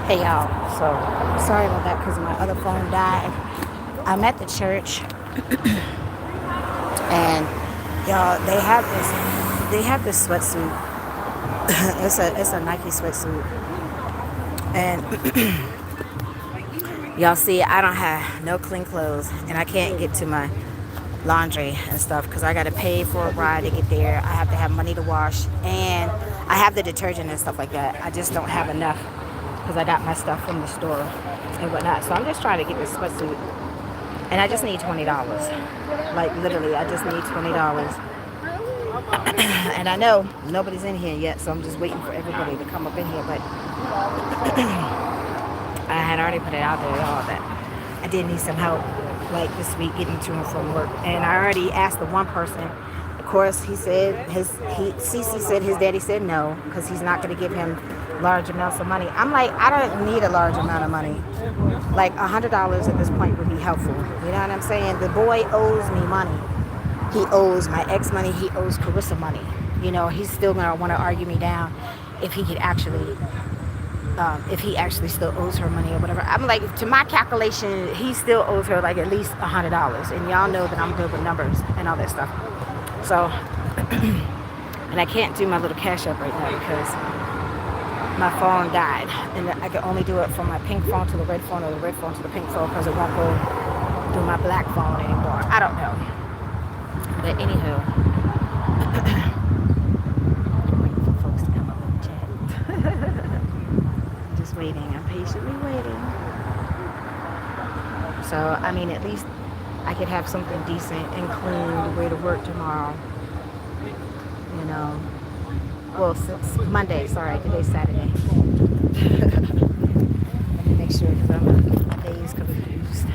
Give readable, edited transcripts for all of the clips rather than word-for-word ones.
Hey y'all, so sorry about that because my other phone died. I'm at the church and y'all they have this sweatsuit. It's a Nike sweatsuit. And y'all see I don't have no clean clothes and I can't get to my laundry and stuff because I gotta pay for a ride to get there. I have to have money to wash and I have the detergent and stuff like that. I just don't have enough because I got my stuff from the store and whatnot. So I'm just trying to get this sweatsuit and I just need $20. Like literally, I just need $20. And I know nobody's in here yet, so I'm just waiting for everybody to come up in here. But I had already put it out there, y'all, that I did need some help, like this week, getting to and from work. And I already asked the one person. Of course, he said Cece said his daddy said no because he's not going to give him large amounts of money. I'm like, I don't need a large amount of money. Like $100 at this point would be helpful. You know what I'm saying? The boy owes me money. He owes my ex money. He owes Carissa money. You know, he's still gonna want to argue me down if he could actually, if he actually still owes her money or whatever. I'm like, to my calculation, he still owes her like at least $100. And y'all know that I'm good with numbers and all that stuff. So, and I can't do my little cash app right now because my phone died, and I can only do it from my pink phone to the red phone or the red phone to the pink phone because it won't go through my black phone anymore. I don't know. But anywho, I'm waiting for folks to come up and chat. I'm just waiting. I'm patiently waiting. So, I mean, at least I could have something decent and clean to wear to work tomorrow. You know. Well, since Monday. Sorry, today's Saturday. Let me make sure because my days confused.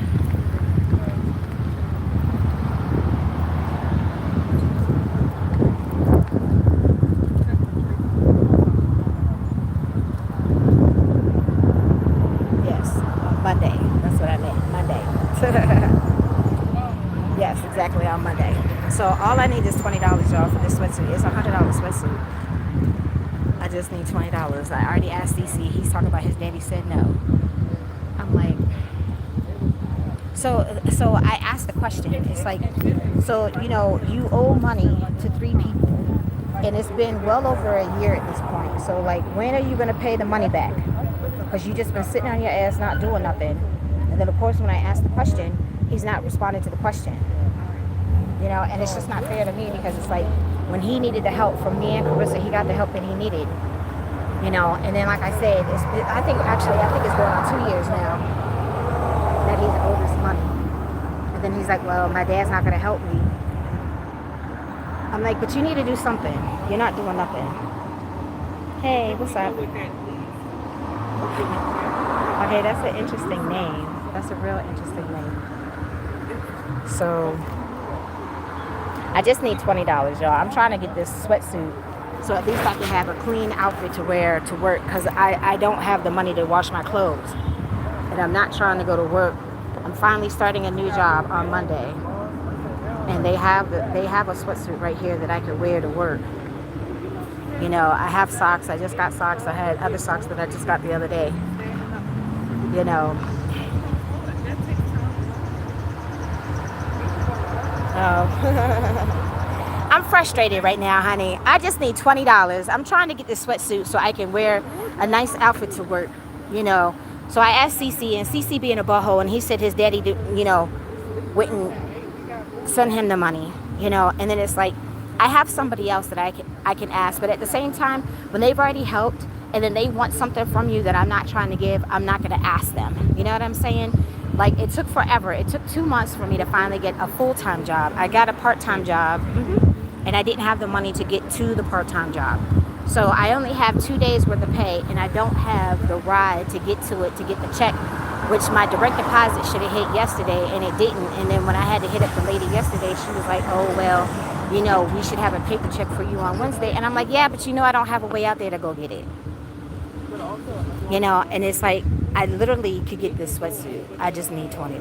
Monday. That's what I meant. Monday. Yes, exactly on Monday. So all I need is $20, y'all, for this sweatsuit. It's a $100 sweatsuit. I just need $20. I already asked DC. He's talking about his daddy said no. I'm like, so I asked the question. It's like, so you know, you owe money to 3 people, and it's been well over a year at this point. So like, when are you gonna pay the money back? Because you just been sitting on your ass not doing nothing. And then of course when I asked the question, he's not responding to the question. You know, and it's just not fair to me because it's like when he needed the help from me and Carissa, he got the help that he needed. You know, and then like I said, I think it's going on 2 years now that he's owed this money. And then he's like, well, my dad's not gonna help me. I'm like, but you need to do something. You're not doing nothing. Hey, what's up? Okay, that's an interesting name. That's a real interesting name. So, I just need $20, y'all. I'm trying to get this sweatsuit so at least I can have a clean outfit to wear to work because I don't have the money to wash my clothes. And I'm not trying to go to work. I'm finally starting a new job on Monday. And they have a sweatsuit right here that I can wear to work. You know, I have socks. I just got socks. I had other socks that I just got the other day. You know. Oh. I'm frustrated right now, honey. I just need $20. I'm trying to get this sweatsuit so I can wear a nice outfit to work. You know. So I asked CC, and CC being a butthole, and he said his daddy, wouldn't send him the money. You know, and then it's like, I have somebody else that I can ask, but at the same time, when they've already helped and then they want something from you that I'm not trying to give, I'm not going to ask them. You know what I'm saying? Like, it took forever. It took 2 months for me to finally get a full-time job. I got a part-time job, and I didn't have the money to get to the part-time job. So I only have 2 days worth of pay, and I don't have the ride to get to it to get the check, which my direct deposit should have hit yesterday, and it didn't. And then when I had to hit up the lady yesterday, she was like, oh, well, you know, we should have a paper check for you on Wednesday. And I'm like, yeah, but you know, I don't have a way out there to go get it. You know, and it's like, I literally could get this sweatsuit. I just need $20.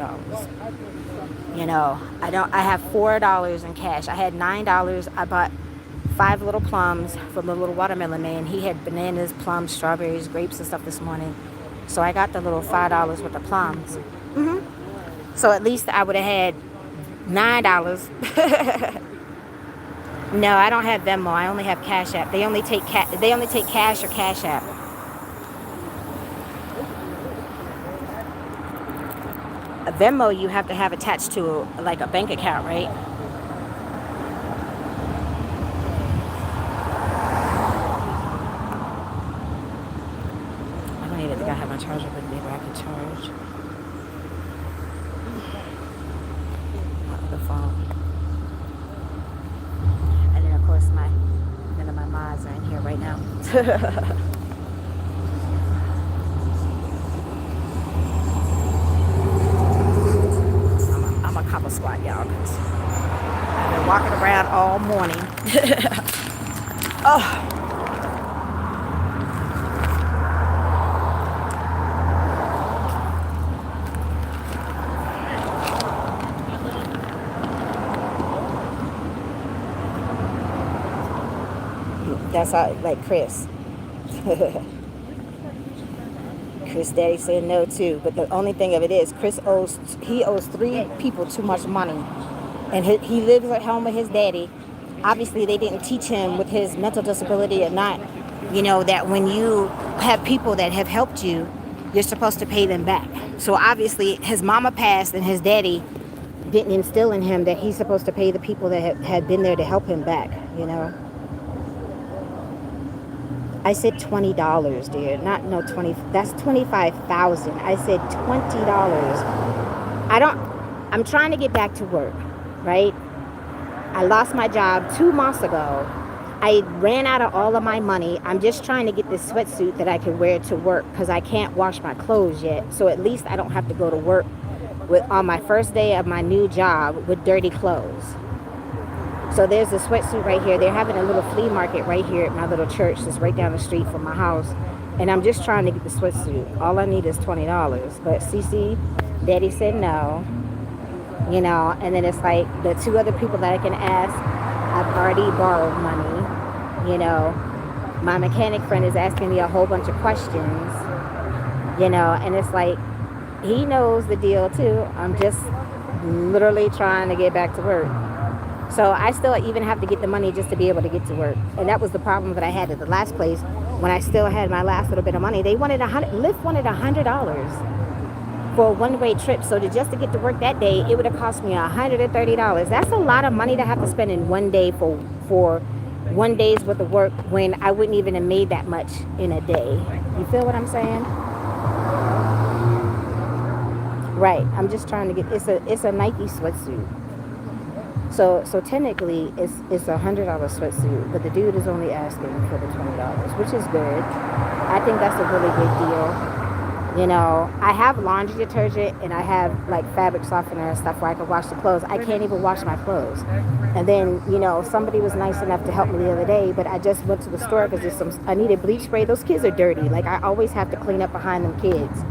You know, I have $4 in cash. I had $9. I bought 5 little plums from the little watermelon man. He had bananas, plums, strawberries, grapes and stuff this morning. So I got the little $5 with the plums. So at least I would have had $9. No, I don't have Venmo. I only have Cash App. They only take cash or Cash App. A Venmo you have to have attached to like a bank account, right? I don't even think I have my charger with me where I can charge my other phone. And then of course none of my mods are in here right now. I'm a couple squat, y'all, because I've been walking around all morning. Oh. That's how, like Chris. Chris daddy said no too, but the only thing of it is Chris owes 3 people too much money, and he lives at home with his daddy. Obviously they didn't teach him with his mental disability or not, that when you have people that have helped you, you're supposed to pay them back. So obviously his mama passed and his daddy didn't instill in him that he's supposed to pay the people that had been there to help him back. I said $20, dear. Not no 20. That's 25,000. I said $20. I'm trying to get back to work, right? I lost my job 2 months ago. I ran out of all of my money. I'm just trying to get this sweatsuit that I can wear to work because I can't wash my clothes yet. So at least I don't have to go to work on my first day of my new job with dirty clothes. So there's a sweatsuit right here. They're having a little flea market right here at my little church that's right down the street from my house. And I'm just trying to get the sweatsuit. All I need is $20. But CC, daddy said no. And then it's like the 2 other people that I can ask, I've already borrowed money. My mechanic friend is asking me a whole bunch of questions. And it's like, he knows the deal too. I'm just literally trying to get back to work. So I still even have to get the money just to be able to get to work. And that was the problem that I had at the last place when I still had my last little bit of money. Lyft wanted $100 for a one-way trip. So just to get to work that day, it would have cost me $130. That's a lot of money to have to spend in one day for 1 day's worth of work when I wouldn't even have made that much in a day. You feel what I'm saying? Right. I'm just trying to get, it's a Nike sweatsuit. So technically it's a $100 sweatsuit, but the dude is only asking for the $20, which is good. I think that's a really good deal. I have laundry detergent and I have like fabric softener and stuff where I can wash the clothes. I can't even wash my clothes. And then, somebody was nice enough to help me the other day, but I just went to the store because I needed bleach spray. Those kids are dirty. Like I always have to clean up behind them kids.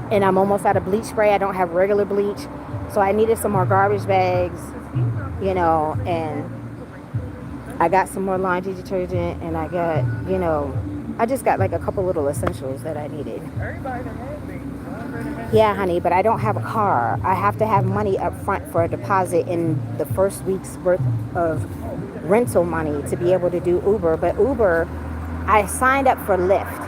And I'm almost out of bleach spray. I don't have regular bleach. So I needed some more garbage bags. And I got some more laundry detergent and I got, I just got like a couple little essentials that I needed. Yeah, honey, but I don't have a car. I have to have money up front for a deposit in the first week's worth of rental money to be able to do Uber. But Uber, I signed up for Lyft.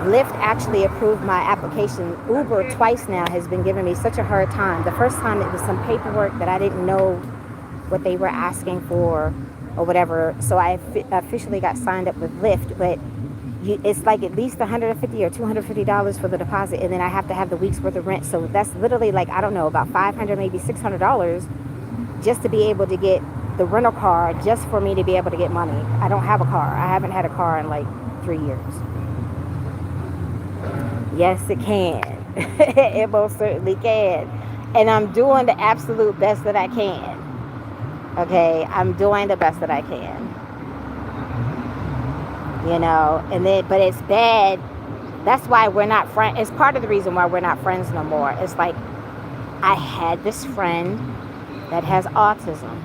Lyft actually approved my application. Uber twice now has been giving me such a hard time. The first time it was some paperwork that I didn't know what they were asking for or whatever. So I officially got signed up with Lyft, but it's like at least $150 or $250 for the deposit, and then I have to have the week's worth of rent. So that's literally like, I don't know, about $500, maybe $600 just to be able to get the rental car, just for me to be able to get money. I don't have a car. I haven't had a car in like 3 years. Yes, it can. It most certainly can. And I'm doing the absolute best that I can. Okay, I'm doing the best that I can. And then, but it's bad. That's why we're not friends. It's part of the reason why we're not friends no more. It's like, I had this friend that has autism,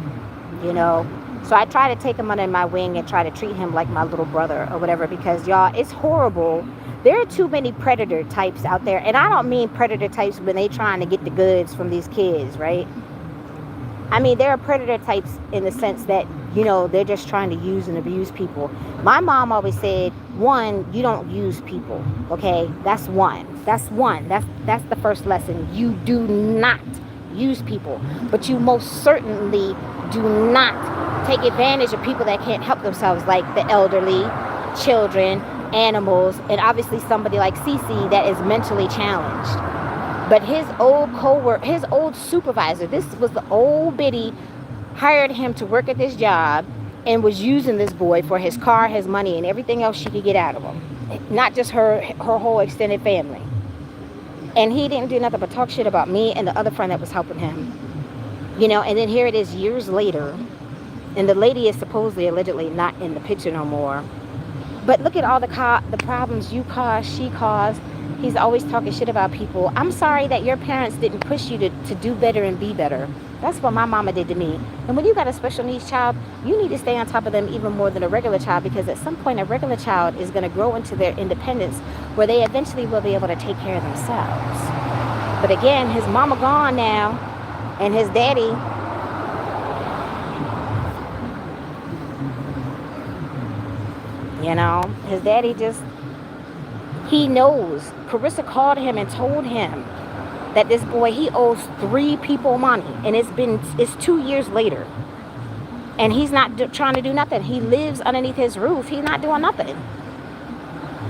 So I try to take him under my wing and try to treat him like my little brother or whatever, because y'all, it's horrible. There are too many predator types out there. And I don't mean predator types when they trying to get the goods from these kids, right? I mean, there are predator types in the sense that, you know, they're just trying to use and abuse people. My mom always said, one, you don't use people, okay? That's one. That's the first lesson. You do not use people. But you most certainly do not take advantage of people that can't help themselves, like the elderly, children, animals, and obviously somebody like Cece that is mentally challenged. But his old co-worker, his old supervisor, this was the old biddy, hired him to work at this job and was using this boy for his car, his money, and everything else she could get out of him. Not just her whole extended family. And he didn't do nothing but talk shit about me and the other friend that was helping him. You know, and then here it is years later, and the lady is supposedly, allegedly not in the picture no more. But look at all the problems you caused, she caused. He's always talking shit about people. I'm sorry that your parents didn't push you to do better and be better. That's what my mama did to me. And when you got a special needs child, you need to stay on top of them even more than a regular child, because at some point a regular child is going to grow into their independence where they eventually will be able to take care of themselves. But again, his mama gone now, and his daddy, you know, his daddy just, he knows. Carissa called him and told him that this boy, he owes 3 people money, and it's 2 years later, and he's not trying to do nothing. He lives underneath his roof. He's not doing nothing.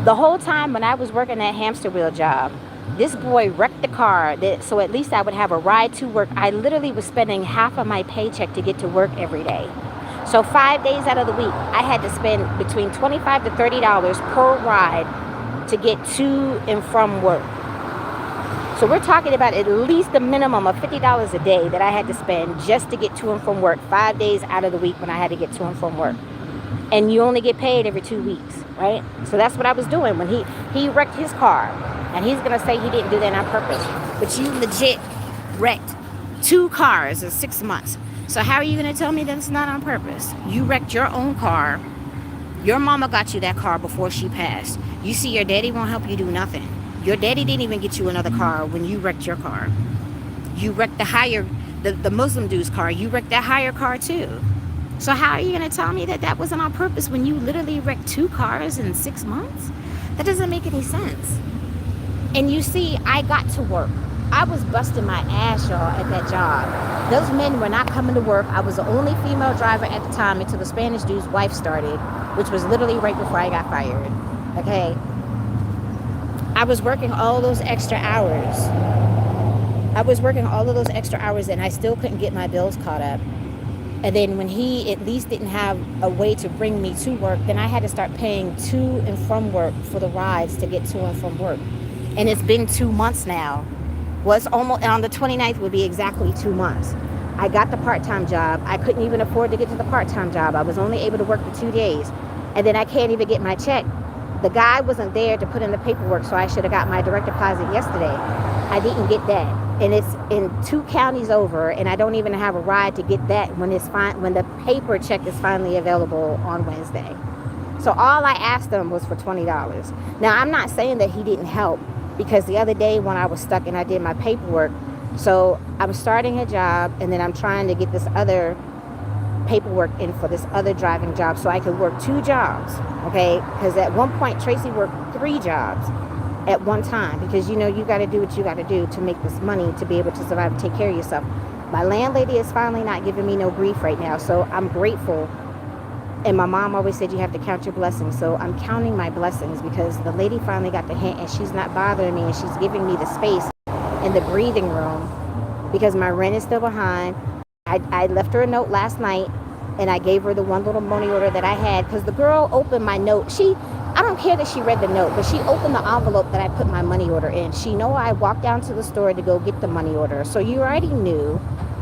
The whole time when I was working that hamster wheel job, this boy wrecked the car, so at least I would have a ride to work. I literally was spending half of my paycheck to get to work every day. So 5 days out of the week, I had to spend between $25 to $30 per ride to get to and from work. So we're talking about at least a minimum of $50 a day that I had to spend just to get to and from work 5 days out of the week when I had to get to and from work. And you only get paid every 2 weeks, right? So that's what I was doing when he wrecked his car. And he's going to say he didn't do that on purpose. But you legit wrecked 2 cars in 6 months. So how are you going to tell me that it's not on purpose? You wrecked your own car. Your mama got you that car before she passed. You see, your daddy won't help you do nothing. Your daddy didn't even get you another car when you wrecked your car. You wrecked the Muslim dude's car. You wrecked that higher car too. So how are you going to tell me that that wasn't on purpose when you literally wrecked 2 cars in 6 months? That doesn't make any sense. And you see, I got to work. I was busting my ass, y'all, at that job. Those men were not coming to work. I was the only female driver at the time until the Spanish dude's wife started, which was literally right before I got fired. Okay? I was working all those extra hours. And I still couldn't get my bills caught up. And then when he at least didn't have a way to bring me to work, then I had to start paying to and from work for the rides to get to and from work. And it's been 2 months now. Well, it's almost, on the 29th would be exactly 2 months. I got the part-time job. I couldn't even afford to get to the part-time job. I was only able to work for 2 days. And then I can't even get my check. The guy wasn't there to put in the paperwork, so I should have got my direct deposit yesterday. I didn't get that. And it's in 2 counties over, and I don't even have a ride to get that when the paper check is finally available on Wednesday. So all I asked him was for $20. Now, I'm not saying that he didn't help, because the other day when I was stuck and I did my paperwork, so I'm starting a job, and then I'm trying to get this other paperwork in for this other driving job so I could work 2 jobs, okay? Because at one point, Tracy worked 3 jobs at one time, because, you know, you got to do what you got to do to make this money to be able to survive and take care of yourself. My landlady is finally not giving me no grief right now, so I'm grateful. And my mom always said you have to count your blessings. So I'm counting my blessings, because the lady finally got the hint, and she's not bothering me, and she's giving me the space in the breathing room, because my rent is still behind. I left her a note last night, and I gave her the one little money order that I had, because the girl opened my note. I don't care that she read the note, but she opened the envelope that I put my money order in. She know I walked down to the store to go get the money order. So you already knew.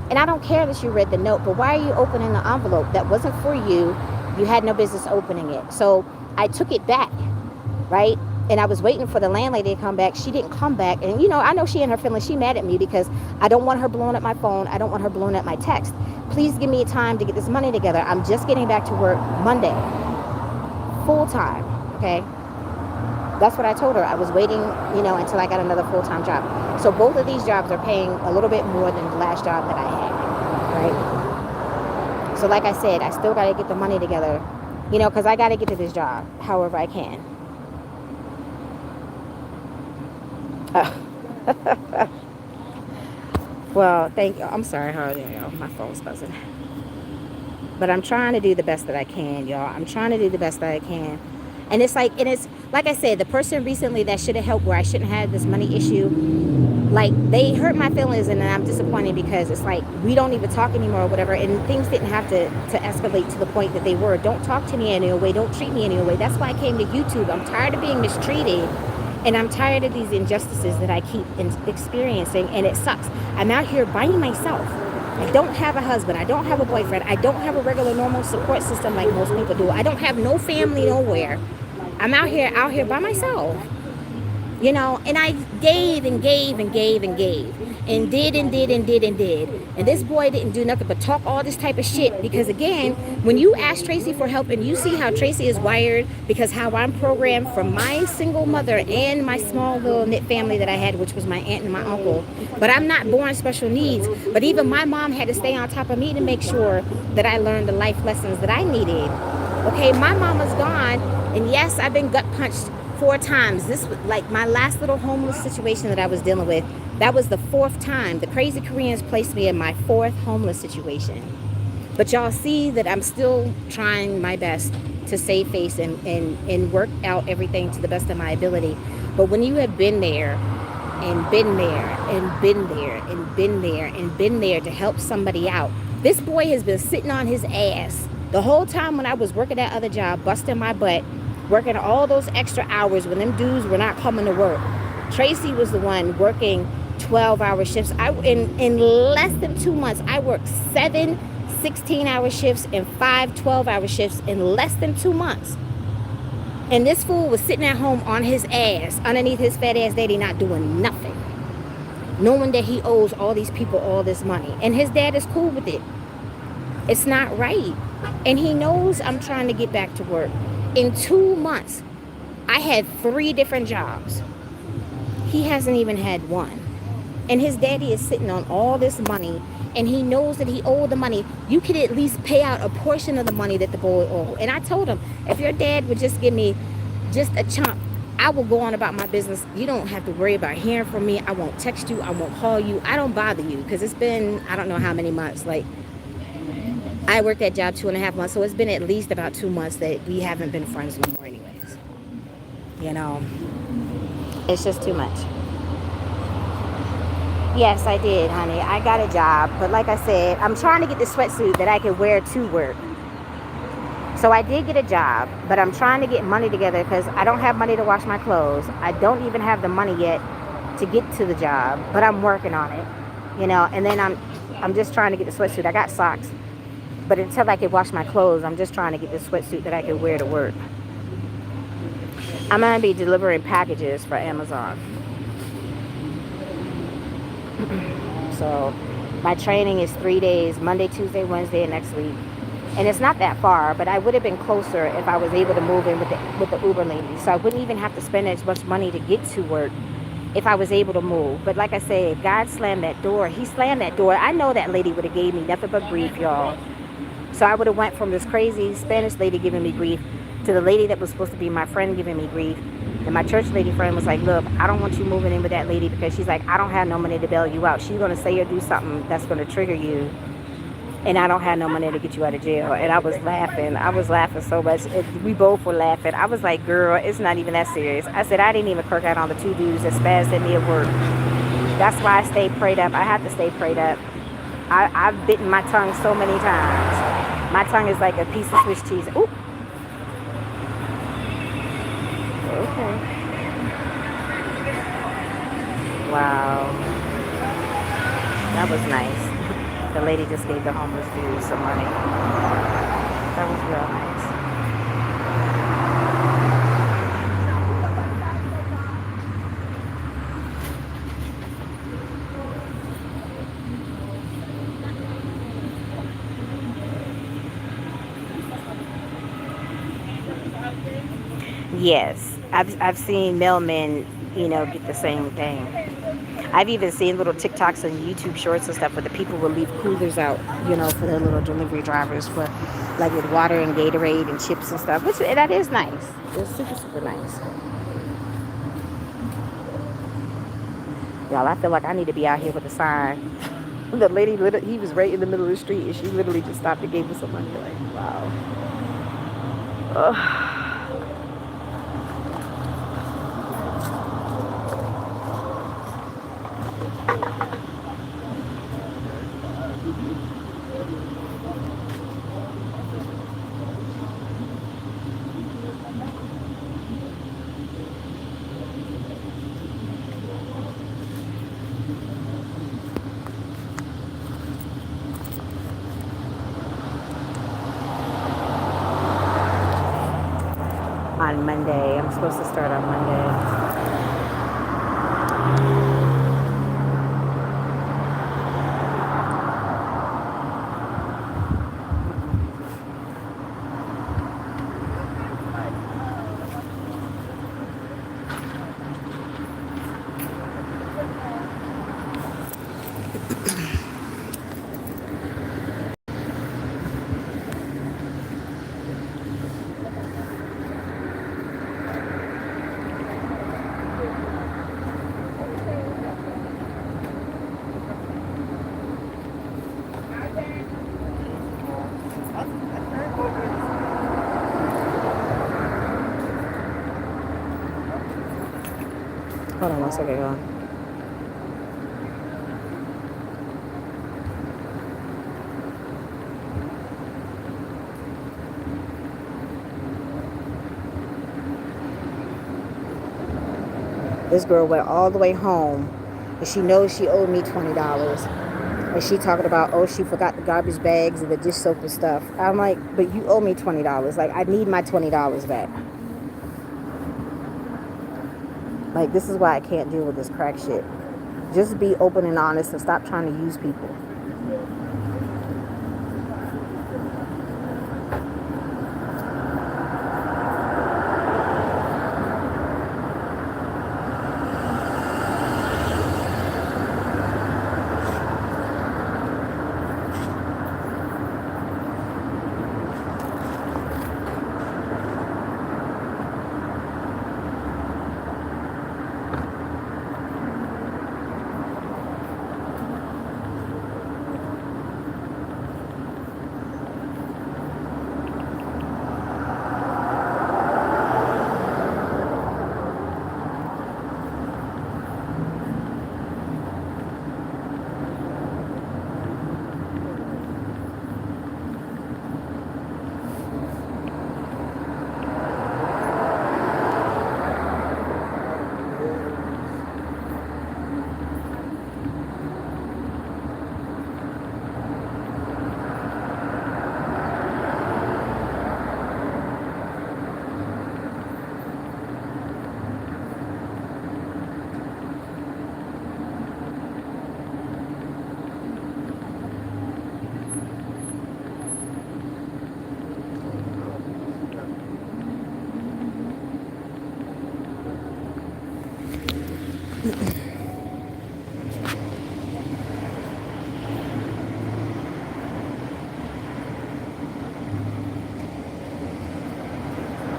And I don't care that you read the note, but why are you opening the envelope? That wasn't for you. You had no business opening it. So I took it back, right? And I was waiting for the landlady to come back. She didn't come back. And, you know, I know she and her feelings. She mad at me because I don't want her blowing up my phone. I don't want her blowing up my text. Please give me time to get this money together. I'm just getting back to work Monday. Full time, okay? That's what I told her. I was waiting, until I got another full-time job. So both of these jobs are paying a little bit more than the last job that I had, right? So like I said, I still got to get the money together, because I got to get to this job however I can. Well, thank you. I'm sorry, my phone's buzzing. But I'm trying to do the best that I can, y'all. I'm trying to do the best that I can. And it's like I said, the person recently that should have helped where I shouldn't have this money issue, like, they hurt my feelings, and I'm disappointed because it's like we don't even talk anymore or whatever, and things didn't have to escalate to the point that they were. Don't talk to me any way. Don't treat me any way. That's why I came to YouTube. I'm tired of being mistreated, and I'm tired of these injustices that I keep experiencing, and it sucks. I'm out here by myself. I don't have a husband. I don't have a boyfriend. I don't have a regular normal support system like most people do. I don't have no family nowhere. I'm out here by myself. And I gave and gave and gave and gave and did and did and did and did. And this boy didn't do nothing but talk all this type of shit, because again, when you ask Traci for help and you see how Traci is wired, because how I'm programmed from my single mother and my small little knit family that I had, which was my aunt and my uncle. But I'm not born special needs. But even my mom had to stay on top of me to make sure that I learned the life lessons that I needed. Okay, my mama's gone, and yes, I've been gut punched 4 times. This was like my last little homeless situation that I was dealing with. That was the 4th time. The crazy Koreans placed me in my 4th homeless situation. But y'all see that I'm still trying my best to save face and work out everything to the best of my ability. But when you have been there and been there and been there and been there and been there to help somebody out, this boy has been sitting on his ass the whole time when I was working that other job, busting my butt, working all those extra hours when them dudes were not coming to work. Traci was the one working 12-hour shifts. In less than 2 months, I worked 7 16-hour shifts and 5 12-hour shifts in less than 2 months. And this fool was sitting at home on his ass, underneath his fat ass daddy, not doing nothing, knowing that he owes all these people all this money. And his dad is cool with it. It's not right. And he knows I'm trying to get back to work. In 2 months, I had 3 different jobs. He hasn't even had one. And his daddy is sitting on all this money, and he knows that he owed the money. You could at least pay out a portion of the money that the boy owed. And I told him, if your dad would just give me just a chunk, I will go on about my business. You don't have to worry about hearing from me. I won't text you. I won't call you. I don't bother you, because it's been, I don't know how many months. Like, I worked that job 2.5 months, so it's been at least about 2 months that we haven't been friends no more anyways. It's just too much. Yes, I did, honey. I got a job. But like I said, I'm trying to get the sweatsuit that I can wear to work. So I did get a job, but I'm trying to get money together because I don't have money to wash my clothes. I don't even have the money yet to get to the job, but I'm working on it. And then I'm just trying to get the sweatsuit. I got socks. But until I can wash my clothes, I'm just trying to get this sweatsuit that I can wear to work. I'm going to be delivering packages for Amazon. So my training is 3 days, Monday, Tuesday, Wednesday, and next week. And it's not that far, but I would have been closer if I was able to move in with the Uber lady. So I wouldn't even have to spend as much money to get to work if I was able to move. But like I said, God slammed that door. He slammed that door. I know that lady would have gave me nothing but grief, y'all. So I would have went from this crazy Spanish lady giving me grief to the lady that was supposed to be my friend giving me grief. And my church lady friend was like, look, I don't want you moving in with that lady because she's like, I don't have no money to bail you out. She's going to say or do something that's going to trigger you. And I don't have no money to get you out of jail. And I was laughing. I was laughing so much. We both were laughing. I was like, girl, it's not even that serious. I said, I didn't even kirk out on the 2 dudes that spazzed at me at work. That's why I stayed prayed up. I have to stay prayed up. I've bitten my tongue so many times. My tongue is like a piece of Swiss cheese. Ooh. Okay. Wow. That was nice. The lady just gave the homeless dude some money. That was real nice. Yes. I've seen mailmen, get the same thing. I've even seen little TikToks and YouTube shorts and stuff where the people will leave coolers out, for their little delivery drivers for like with water and Gatorade and chips and stuff, which that is nice. It's super, super nice. Y'all, I feel like I need to be out here with a sign. The lady, he was right in the middle of the street and she literally just stopped and gave us some money. Like, wow. Ugh. On Monday. I'm supposed to start on Monday. Hold on one second, y'all. This girl went all the way home and she knows she owed me $20. And she talking about, oh, she forgot the garbage bags and the dish soap and stuff. I'm like, but you owe me $20. Like, I need my $20 back. Like, this is why I can't deal with this crack shit. Just be open and honest and stop trying to use people.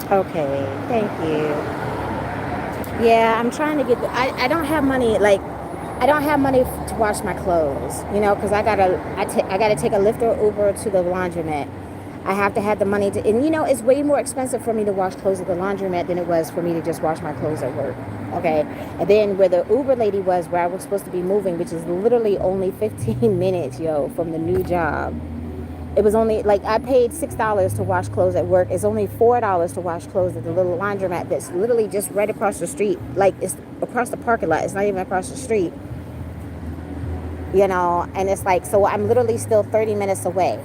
Okay, thank you. Yeah, I'm trying to get I don't have money, like, I don't have money to wash my clothes, because I gotta take a Lyft or Uber to the laundromat. I have to have the money to, and it's way more expensive for me to wash clothes at the laundromat than it was for me to just wash my clothes at work. Okay, and then where the Uber lady was, where I was supposed to be moving, which is literally only 15 minutes, from the new job. It was only, like, I paid $6 to wash clothes at work. It's only $4 to wash clothes at the little laundromat that's literally just right across the street. Like, it's across the parking lot. It's not even across the street. And it's like, so I'm literally still 30 minutes away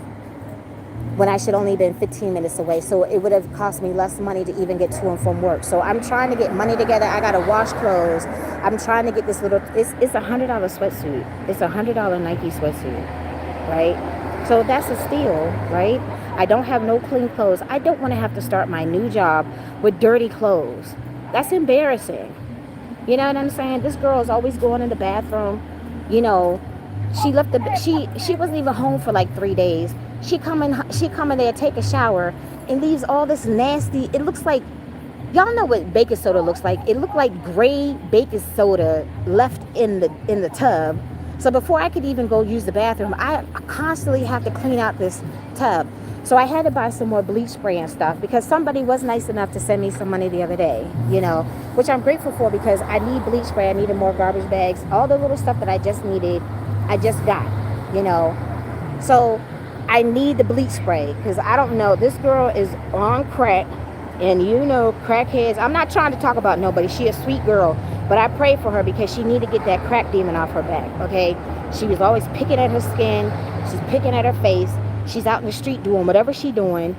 when I should only been 15 minutes away. So it would have cost me less money to even get to and from work. So I'm trying to get money together. I got to wash clothes. I'm trying to get this little, it's $100 sweatsuit. It's $100 Nike sweatsuit, right? So that's a steal, right? I don't have no clean clothes. I don't want to have to start my new job with dirty clothes. That's embarrassing. You know what I'm saying? This girl is always going in the bathroom. You know, she wasn't even home for like 3 days. She come in there, take a shower, and leaves all this nasty. It looks like, y'all know what baking soda looks like. It looked like gray baking soda left in the tub. So before I could even go use the bathroom, I constantly have to clean out this tub. So I had to buy some more bleach spray and stuff because somebody was nice enough to send me some money the other day, which I'm grateful for because I need bleach spray. I needed more garbage bags. All the little stuff that I just needed, I just got, you know. So I need the bleach spray because I don't know. This girl is on crack. And crackheads, I'm not trying to talk about nobody. She a sweet girl. But I pray for her because she need to get that crack demon off her back, okay? She was always picking at her skin. She's picking at her face. She's out in the street doing whatever she doing.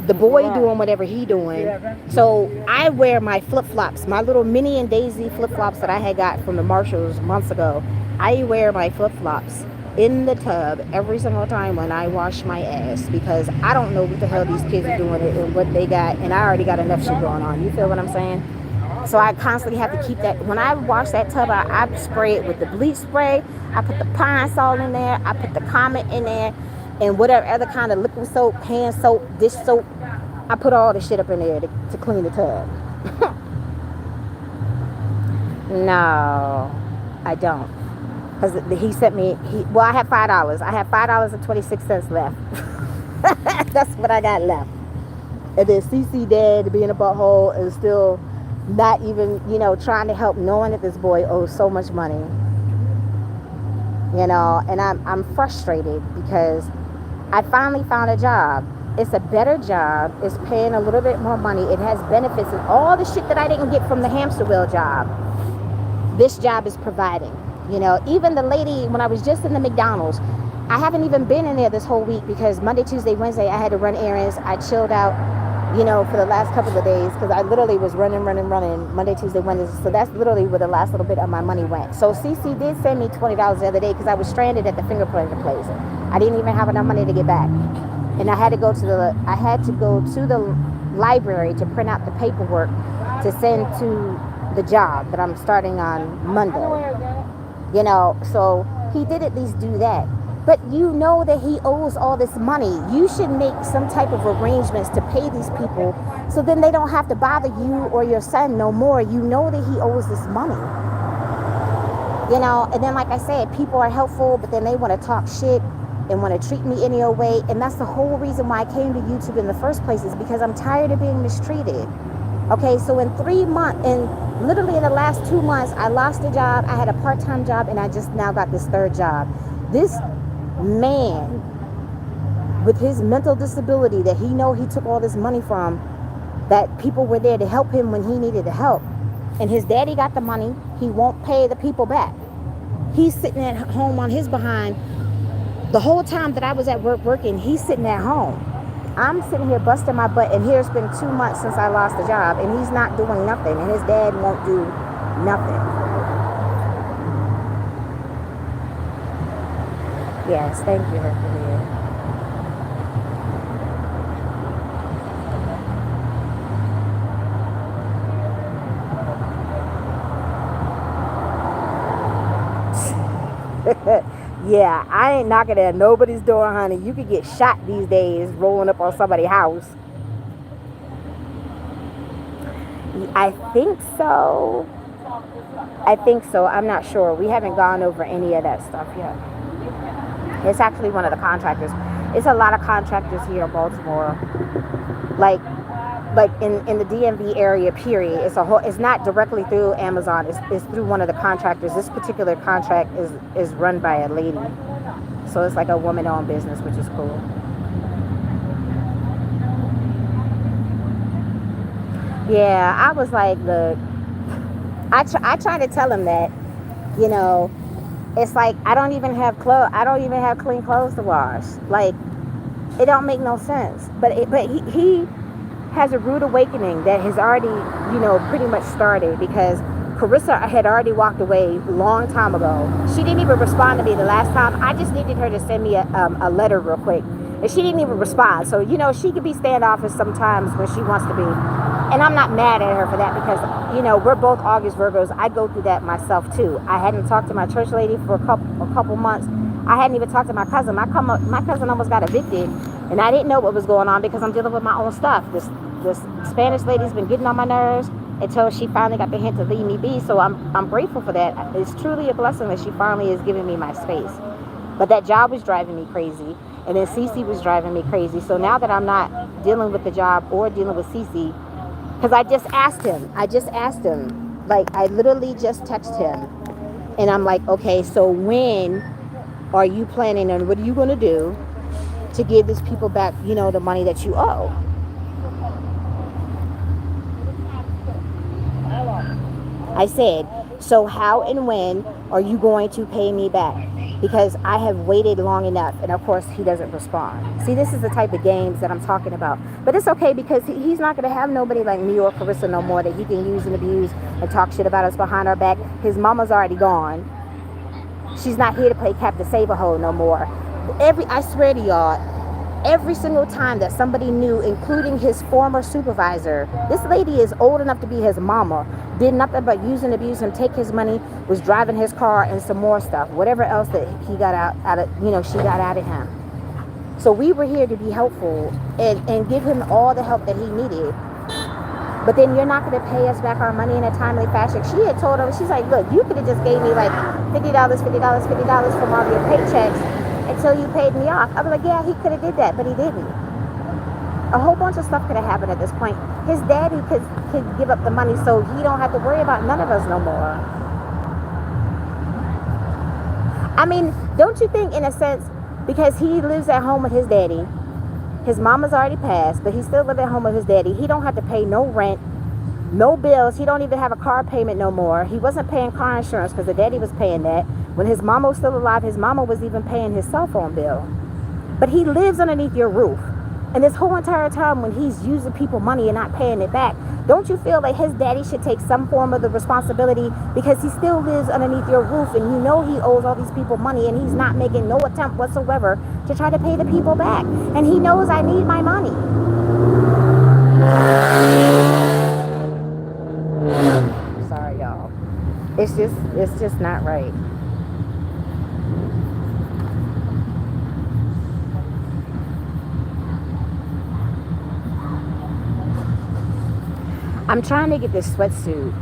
The boy doing whatever he doing. So I wear my flip-flops, my little Minnie and Daisy flip-flops that I had got from the Marshalls months ago. I wear my flip-flops in the tub every single time when I wash my ass because I don't know what the hell these kids are doing it and what they got, and I already got enough shit going on. You feel what I'm saying? So I constantly have to keep that. When I wash that tub, I spray it with the bleach spray. I put the pine salt in there. I put the Comet in there, and whatever other kind of liquid soap, hand soap, dish soap. I put all the shit up in there to clean the tub. No, I don't. Because he sent me, I have $5. I have $5.26 left. That's what I got left. And then CC dad being a butthole is still not even, trying to help, knowing that this boy owes so much money. And I'm frustrated because I finally found a job. It's a better job. It's paying a little bit more money. It has benefits and all the shit that I didn't get from the hamster wheel job. This job is providing. Even the lady, when I was just in the McDonald's, I haven't even been in there this whole week because Monday, Tuesday, Wednesday, I had to run errands. I chilled out, for the last couple of days because I literally was running Monday, Tuesday, Wednesday. So that's literally where the last little bit of my money went. So CC did send me $20 the other day because I was stranded at the fingerprinting place. I didn't even have enough money to get back. And I had to go to the library to print out the paperwork to send to the job that I'm starting on Monday. So he did at least do that. But that he owes all this money. You should make some type of arrangements to pay these people so then they don't have to bother you or your son no more. You know that he owes this money. And then like I said, people are helpful, but then they want to talk shit and want to treat me any old way. And that's the whole reason why I came to YouTube in the first place, is because I'm tired of being mistreated. Okay, so in 3 months, and literally in the last 2 months, I lost a job. I had a part-time job, and I just now got this third job. This man, with his mental disability that he took all this money from, that people were there to help him when he needed the help. And his daddy got the money. He won't pay the people back. He's sitting at home on his behind. The whole time that I was at work working, he's sitting at home. I'm sitting here busting my butt, and here's been 2 months since I lost the job, and he's not doing nothing, and his dad won't do nothing. Yes, thank you, Hercules. Yeah, I ain't knocking at nobody's door, honey. You could get shot these days rolling up on somebody's house. I think so. I'm not sure. We haven't gone over any of that stuff yet. It's actually one of the contractors. It's a lot of contractors here in Baltimore. Like in the DMV area, period. It's not directly through Amazon. It's through one of the contractors. This particular contract is run by a lady. So it's like a woman-owned business, which is cool. Yeah, I was like, look, I try to tell him that, it's like I don't even have clean clothes to wash. Like, it don't make no sense. But he has a rude awakening that has already, pretty much started, because Carissa had already walked away long time ago. She didn't even respond to me the last time. I just needed her to send me a letter real quick. And she didn't even respond. So, she could be standoffish sometimes when she wants to be. And I'm not mad at her for that because, we're both August Virgos. I go through that myself too. I hadn't talked to my church lady for a couple months. I hadn't even talked to my cousin. My cousin almost got evicted, and I didn't know what was going on because I'm dealing with my own stuff. This Spanish lady's been getting on my nerves until she finally got the hint to leave me be. So I'm grateful for that. It's truly a blessing that she finally is giving me my space. But that job was driving me crazy, and then Cece was driving me crazy. So now that I'm not dealing with the job or dealing with Cece, because I just asked him, like I literally just texted him, and I'm like, okay, so when are you planning on, what are you going to do to give these people back, the money that you owe? I said, so how and when are you going to pay me back? Because I have waited long enough. And of course, he doesn't respond. See, this is the type of games that I'm talking about. But it's okay because he's not going to have nobody like me or Carissa no more that he can use and abuse and talk shit about us behind our back. His mama's already gone. She's not here to play Captain Save-A-Hole no more. I swear to y'all, every single time that somebody knew, including his former supervisor, this lady is old enough to be his mama, did nothing but use and abuse him, take his money, was driving his car and some more stuff, whatever else that he got out of, she got out of him. So we were here to be helpful and give him all the help that he needed. But then you're not going to pay us back our money in a timely fashion. She had told him, she's like, look, you could have just gave me like $50 from all your paychecks until you paid me off. I was like, yeah, he could have did that, but he didn't. A whole bunch of stuff could have happened at this point. His daddy could give up the money so he don't have to worry about none of us no more. I mean, don't you think in a sense, because he lives at home with his daddy, his mama's already passed, but he still lives at home with his daddy. He don't have to pay no rent, no bills. He don't even have a car payment no more. He wasn't paying car insurance because the daddy was paying that. When his mama was still alive, his mama was even paying his cell phone bill. But he lives underneath your roof. And this whole entire time when he's using people money and not paying it back, don't you feel like his daddy should take some form of the responsibility because he still lives underneath your roof and you know he owes all these people money and he's not making no attempt whatsoever to try to pay the people back. And he knows I need my money. Sorry, y'all. It's just not right. I'm trying to get this sweatsuit.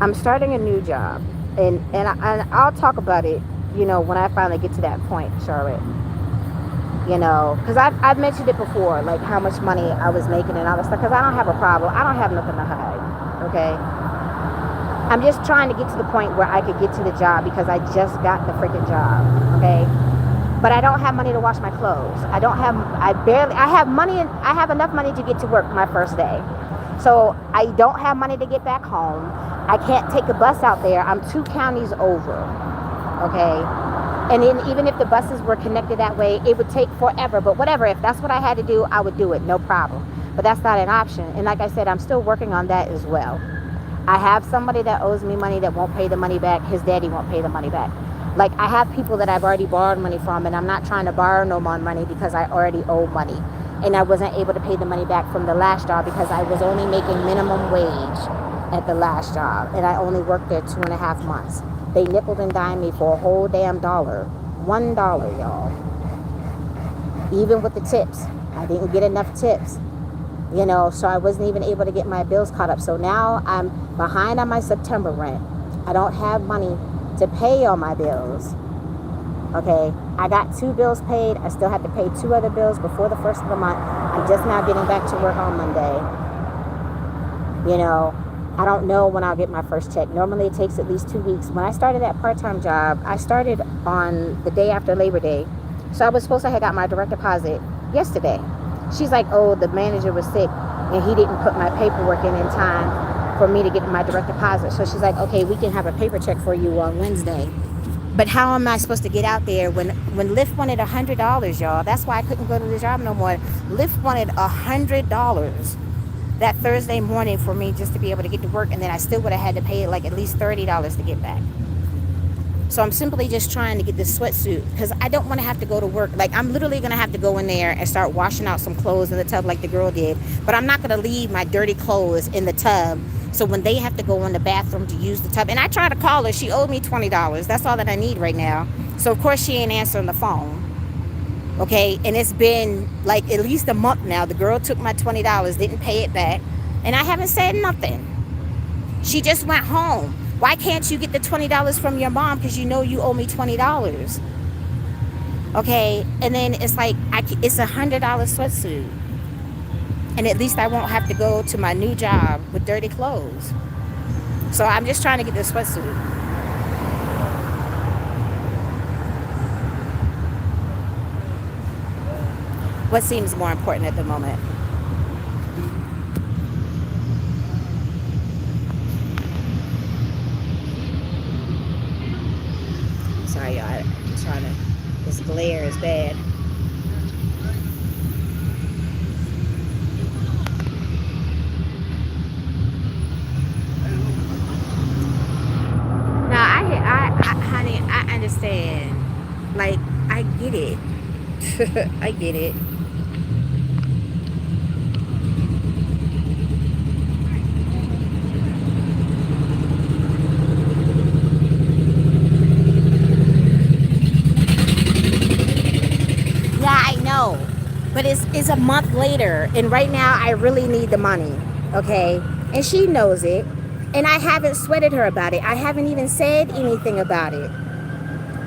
I'm starting a new job, and I'll talk about it, when I finally get to that point, Charlotte. Because I've mentioned it before, like how much money I was making and all that stuff. Because I don't have a problem. I don't have nothing to hide. Okay. I'm just trying to get to the point where I could get to the job because I just got the freaking job. Okay. But I don't have money to wash my clothes. I have money, and I have enough money to get to work my first day. So I don't have money to get back home. I can't take a bus out there. I'm 2 counties over, okay? And then even if the buses were connected that way, it would take forever. But whatever, if that's what I had to do, I would do it, no problem. But that's not an option. And like I said, I'm still working on that as well. I have somebody that owes me money that won't pay the money back. His daddy won't pay the money back. Like, I have people that I've already borrowed money from, and I'm not trying to borrow no more money because I already owe money. And I wasn't able to pay the money back from the last job because I was only making minimum wage at the last job. And I only worked there 2.5 months. They nickel and dimed me for a whole damn $1, y'all. Even with the tips. I didn't get enough tips. So I wasn't even able to get my bills caught up. So now I'm behind on my September rent. I don't have money to pay all my bills. Okay, I got 2 bills paid. I still have to pay 2 other bills before the first of the month. I'm just now getting back to work on Monday. I don't know when I'll get my first check. Normally it takes at least 2 weeks. When I started that part-time job, I started on the day after Labor Day. So I was supposed to have got my direct deposit yesterday. She's like, oh, the manager was sick and he didn't put my paperwork in time for me to get my direct deposit. So she's like, okay, we can have a paper check for you on Wednesday. But how am I supposed to get out there when Lyft wanted $100, y'all? That's why I couldn't go to the job no more. Lyft wanted $100 that Thursday morning for me just to be able to get to work, and then I still would have had to pay like at least $30 to get back. So I'm simply just trying to get this sweatsuit because I don't want to have to go to work. Like, I'm literally going to have to go in there and start washing out some clothes in the tub like the girl did. But I'm not going to leave my dirty clothes in the tub. So when they have to go in the bathroom to use the tub, and I tried to call her, she owed me $20. That's all that I need right now. So of course she ain't answering the phone. Okay, and it's been like at least a month now. The girl took my $20, didn't pay it back, and I haven't said nothing. She just went home. Why can't you get the $20 from your mom because you know you owe me $20? Okay, and then it's like it's $100 sweatsuit, and at least I won't have to go to my new job with dirty clothes. So I'm just trying to get this sweatsuit. What seems more important at the moment? Sorry, y'all. I'm trying to. This glare is bad. No, honey, I understand. Like, I get it. I get it. Yeah, I know. But it's a month later, and right now I really need the money, okay? And she knows it, and I haven't sweated her about it. I haven't even said anything about it.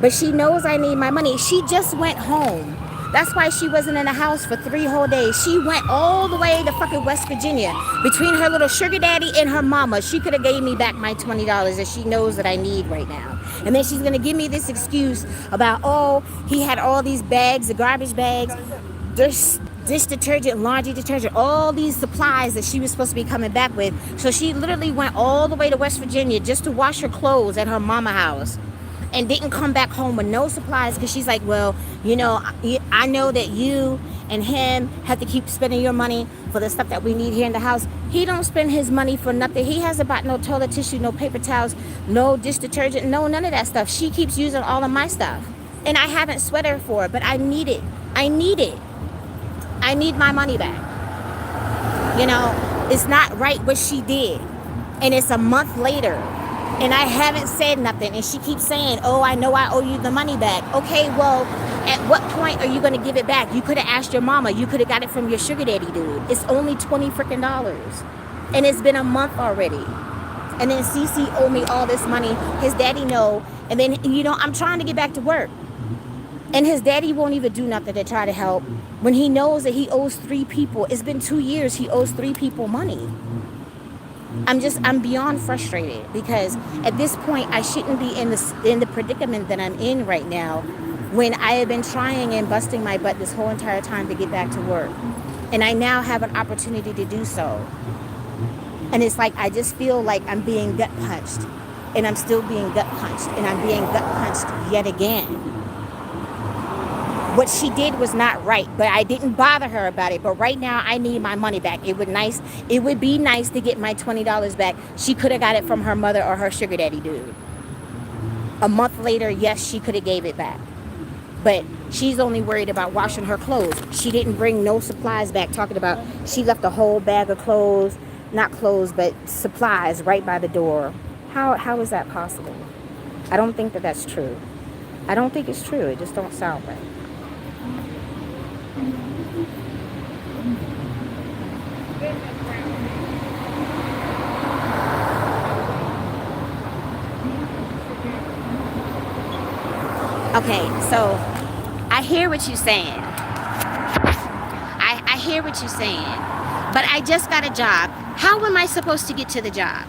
But she knows I need my money. She just went home. That's why she wasn't in the house for 3 whole days. She went all the way to fucking West Virginia. Between her little sugar daddy and her mama, she could have gave me back my $20 that she knows that I need right now. And then she's gonna give me this excuse about, oh, he had all these bags, the garbage bags, dish detergent, laundry detergent, all these supplies that she was supposed to be coming back with. So she literally went all the way to West Virginia just to wash her clothes at her mama house, and didn't come back home with no supplies because she's like, well, you know, I know that you and him have to keep spending your money for the stuff that we need here in the house. He don't spend his money for nothing. He hasn't bought no toilet tissue, no paper towels, no dish detergent, no none of that stuff. She keeps using all of my stuff, and I haven't sweated her for it, but I need it. I need it. I need my money back. You know, it's not right what she did, and it's a month later. And I haven't said nothing. And she keeps saying, oh, I know I owe you the money back. Okay, well, at what point are you going to give it back? You could have asked your mama. You could have got it from your sugar daddy dude. It's only $20 freaking. And it's been a month already. And then CC owe me all this money. His daddy know. And then, you know, I'm trying to get back to work. And his daddy won't even do nothing to try to help when he knows that he owes 3 people. It's been 2 years. He owes 3 people money. I'm beyond frustrated because at this point I shouldn't be in the predicament that I'm in right now, when I have been trying and busting my butt this whole entire time to get back to work, and I now have an opportunity to do so. And it's like I just feel like I'm being gut punched, and I'm still being gut punched, and I'm being gut punched yet again. What she did was not right, but I didn't bother her about it. But right now, I need my money back. It would be nice to get my $20 back. She could have got it from her mother or her sugar daddy dude. A month later, yes, she could have gave it back. But she's only worried about washing her clothes. She didn't bring no supplies back, talking about she left a whole bag of clothes, not clothes, but supplies right by the door. How is that possible? I don't think that that's true. I don't think it's true. It just don't sound right. Okay, so I hear what you're saying. I hear what you're saying. But I just got a job. How am I supposed to get to the job?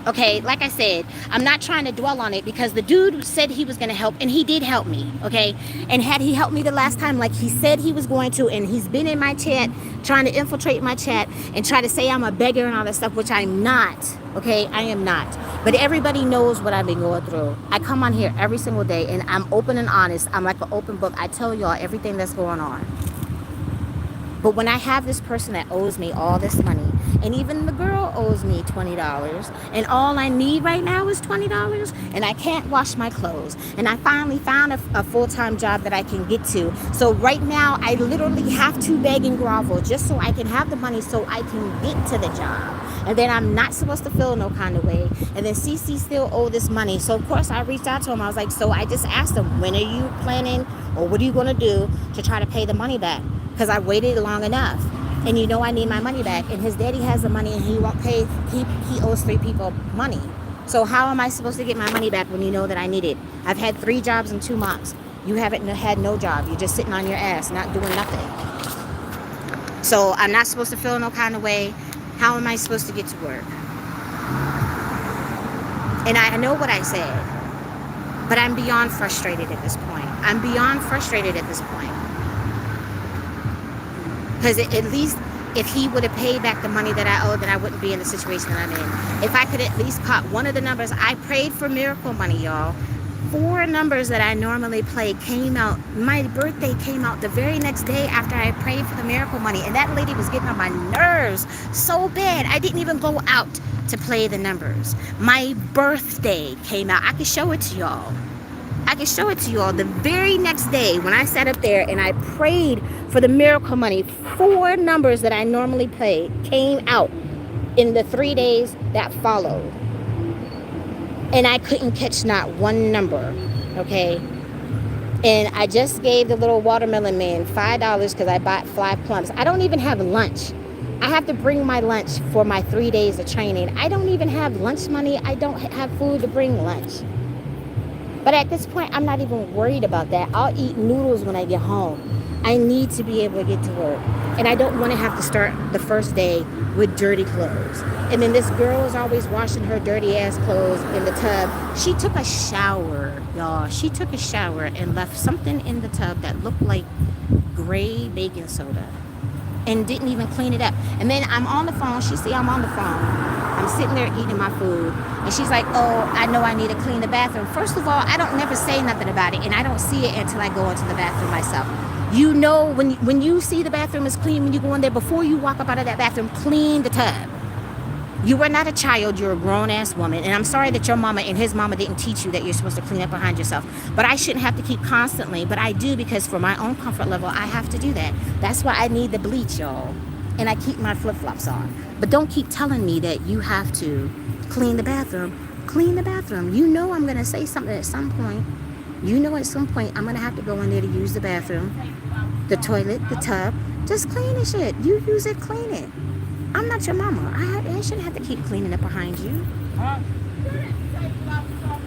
Okay, like I said, I'm not trying to dwell on it because the dude said he was going to help, and he did help me, okay? And had he helped me the last time like he said he was going to, and he's been in my chat trying to infiltrate my chat and try to say I'm a beggar and all that stuff, which I'm not, okay? I am not. But everybody knows what I've been going through. I come on here every single day, and I'm open and honest. I'm like an open book. I tell y'all everything that's going on. But when I have this person that owes me all this money, And even the girl owes me $20. And all I need right now is $20. And I can't wash my clothes. And I finally found a full-time job that I can get to. So right now, I literally have to beg and grovel just so I can have the money so I can get to the job. And then I'm not supposed to feel no kind of way. And then CC still owe this money. So of course I reached out to him. I was like, so I just asked him, when are you planning, or what are you going to do to try to pay the money back? Because I waited long enough. And you know I need my money back. And his daddy has the money and he won't pay. He owes 3 people money. So how am I supposed to get my money back when you know that I need it? I've had 3 jobs in 2 months. You haven't had no job. You're just sitting on your ass, not doing nothing. So I'm not supposed to feel no kind of way. How am I supposed to get to work? And I know what I said, but I'm beyond frustrated at this point. I'm beyond frustrated at this point. Because at least if he would have paid back the money that I owed, then I wouldn't be in the situation that I'm in. If I could at least caught one of the numbers, I prayed for miracle money, y'all. 4 numbers that I normally play came out. My birthday came out the very next day after I prayed for the miracle money. And that lady was getting on my nerves so bad. I didn't even go out to play the numbers. My birthday came out. I could show it to y'all. I can show it to you all. The very next day when I sat up there and I prayed for the miracle money, 4 numbers that I normally play came out in the 3 days that followed. And I couldn't catch not one number, okay? And I just gave the little watermelon man $5 because I bought 5 plums. I don't even have lunch. I have to bring my lunch for my 3 days of training. I don't even have lunch money. I don't have food to bring lunch. But at this point, I'm not even worried about that. I'll eat noodles when I get home. I need to be able to get to work. And I don't want to have to start the first day with dirty clothes. And then this girl is always washing her dirty ass clothes in the tub. She took a shower, y'all. She took a shower and left something in the tub that looked like gray baking soda. And didn't even clean it up. And then I'm on the phone. She see I'm on the phone. I'm sitting there eating my food. And she's like, oh, I know I need to clean the bathroom. First of all, I don't never say nothing about it. And I don't see it until I go into the bathroom myself. You know, when you see the bathroom is clean, when you go in there, before you walk up out of that bathroom, clean the tub. You are not a child. You're a grown-ass woman. And I'm sorry that your mama and his mama didn't teach you that you're supposed to clean up behind yourself. But I shouldn't have to keep constantly. But I do, because for my own comfort level, I have to do that. That's why I need the bleach, y'all. And I keep my flip-flops on. But don't keep telling me that you have to clean the bathroom. Clean the bathroom. You know I'm going to say something at some point. You know at some point I'm going to have to go in there to use the bathroom, the toilet, the tub. Just clean the shit. You use it, clean it. I'm not your mama. I shouldn't have to keep cleaning it behind you.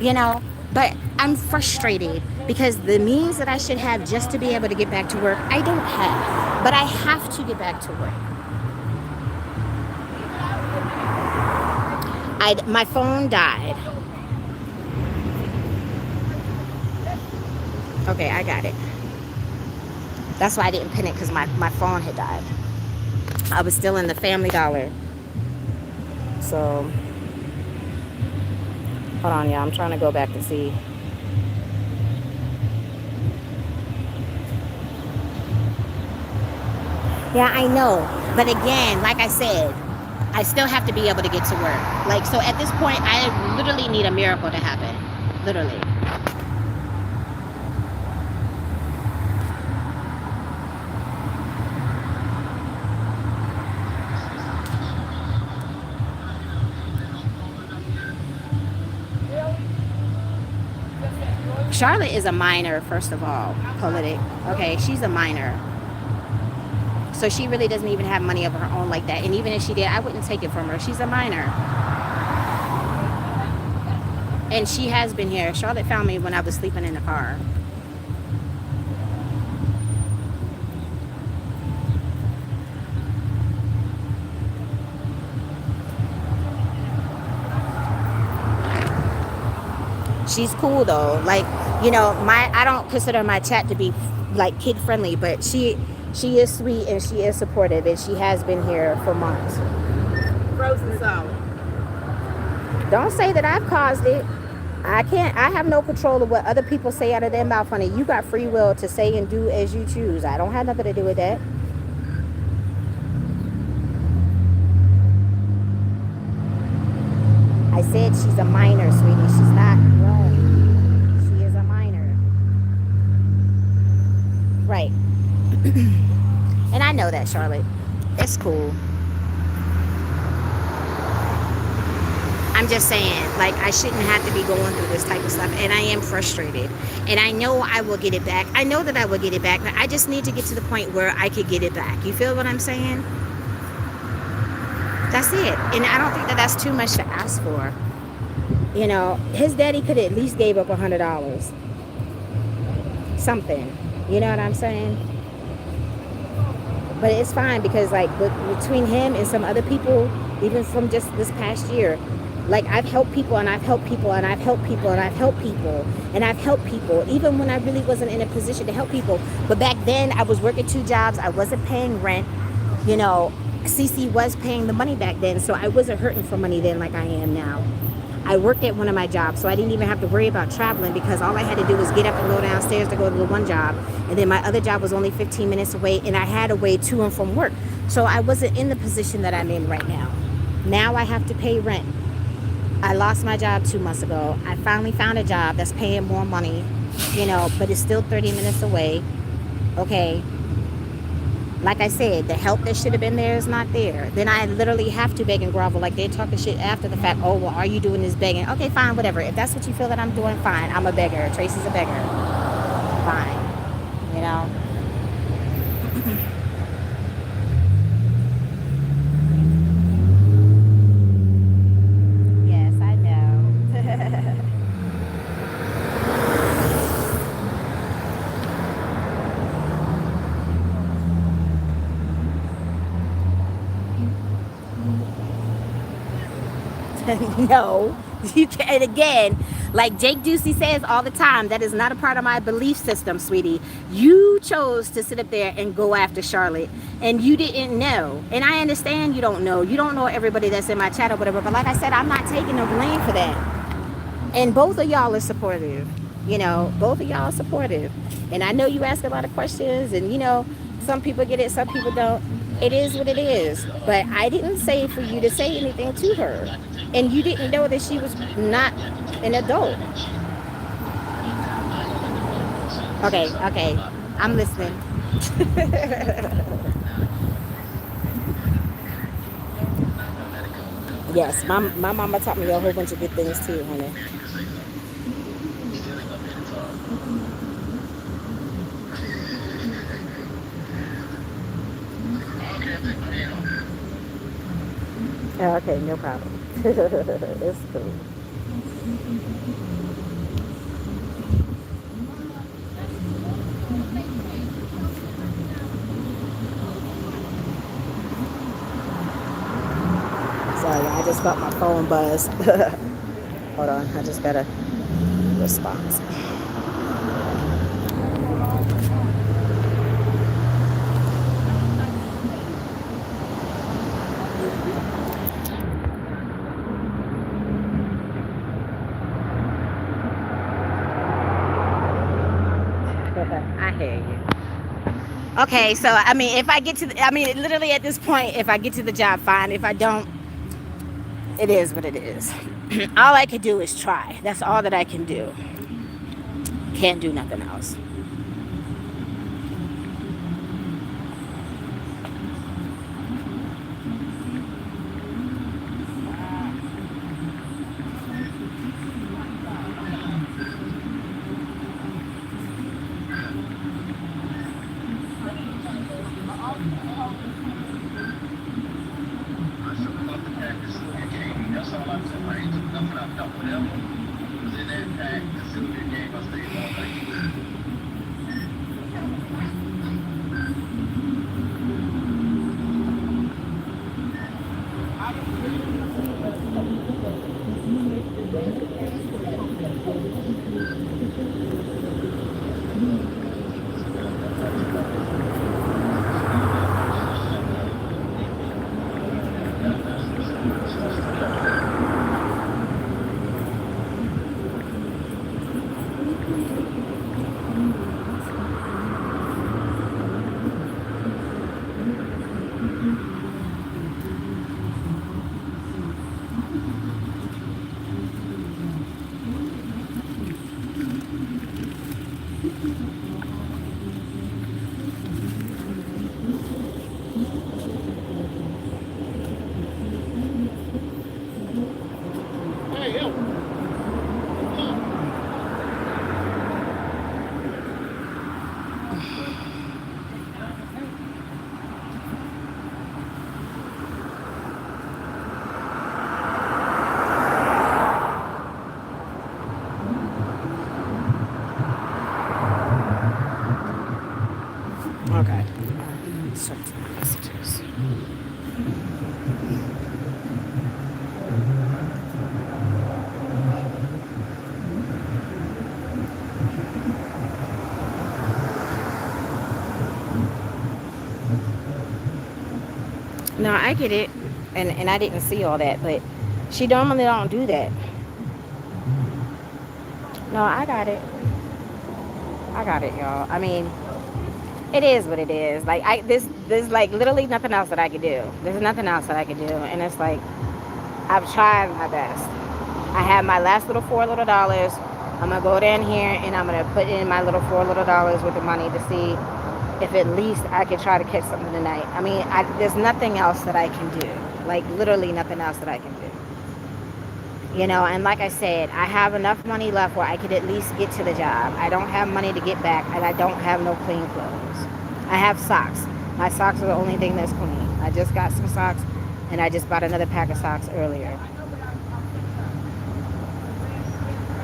You know, but I'm frustrated because the means that I should have just to be able to get back to work, I don't have. But I have to get back to work. My phone died. Okay, I got it. That's why I didn't pin it, because my phone had died. I was still in the Family Dollar. So, hold on, y'all. I'm trying to go back to see. Yeah, I know. But again, like I said, I still have to be able to get to work. Like, so at this point, I literally need a miracle to happen. Literally. Charlotte is a minor, first of all, politic. Okay, she's a minor. So she really doesn't even have money of her own like that. And even if she did, I wouldn't take it from her. She's a minor. And she has been here. Charlotte found me when I was sleeping in the car. She's cool though. Like, you know, I don't consider my chat to be like kid friendly, but she is sweet and she is supportive, and she has been here for months. Frozen solid. Don't say that I've caused it. I have no control of what other people say out of their mouth, honey. You got free will to say and do as you choose. I don't have nothing to do with that. said she's a minor, sweetie. She's not grown. She is a minor. Right. And I know that, Charlotte. It's cool. I'm just saying, like, I shouldn't have to be going through this type of stuff. And I am frustrated. And I know I will get it back. I know that I will get it back. But I just need to get to the point where I could get it back. You feel what I'm saying? That's it. And I don't think that that's too much to ask for. You know, his daddy could at least gave up $100. Something. You know what I'm saying? But it's fine because, like, between him and some other people, even from just this past year, like, I've helped people and I've helped people and I've helped people and I've helped people and I've helped people, even when I really wasn't in a position to help people. But back then, I was working 2 jobs. I wasn't paying rent. You know, CC was paying the money back then, so I wasn't hurting for money then like I am now. I worked at one of my jobs, so I didn't even have to worry about traveling because all I had to do was get up and go downstairs to go to the one job. And then my other job was only 15 minutes away, and I had a way to and from work. So I wasn't in the position that I'm in right now. Now I have to pay rent. I lost my job 2 months ago. I finally found a job that's paying more money, you know, but it's still 30 minutes away. Okay. Like I said, the help that should have been there is not there. Then I literally have to beg and grovel. Like, they're talking shit after the fact. Oh, well, are you doing this begging? Okay, fine, whatever. If that's what you feel that I'm doing, fine. I'm a beggar. Tracy's a beggar. Fine. You know? Yes, I know. No, you can't. And again, like Jake Ducey says all the time, that is not a part of my belief system, sweetie. You chose to sit up there and go after Charlotte, and you didn't know. And I understand you don't know. You don't know everybody that's in my chat or whatever. But like I said, I'm not taking no blame for that. And both of y'all are supportive. You know, both of y'all are supportive. And I know you ask a lot of questions, and you know, some people get it, some people don't. It is what it is. But I didn't say for you to say anything to her. And you didn't know that she was not an adult. Okay, okay. I'm listening. Yes, my mama taught me a whole bunch of good things too, honey. Okay, no problem. It's cool. Sorry, I just felt my phone buzz. Hold on, I just got a response. I hear you. Okay, so I mean, if I get to, I mean, literally at this point, if I get to the job, fine. If I don't, it is what it is. All I can do is try. That's all that I can do. Can't do nothing else. No, I get it. And I didn't see all that, but she normally don't do that. No, I got it. I got it, y'all. I mean, it is what it is. Like there's like literally nothing else that I could do. There's nothing else that I could do, and it's like I've tried my best. I have my last little $4 little. I'm gonna go down here and I'm gonna put in my little $4 little with the money to see if at least I can try to catch something tonight. I mean, there's nothing else that I can do. Like literally nothing else that I can do. You know, and like I said, I have enough money left where I could at least get to the job. I don't have money to get back, and I don't have no clean clothes. I have socks. My socks are the only thing that's clean. I just got some socks, and I just bought another pack of socks earlier.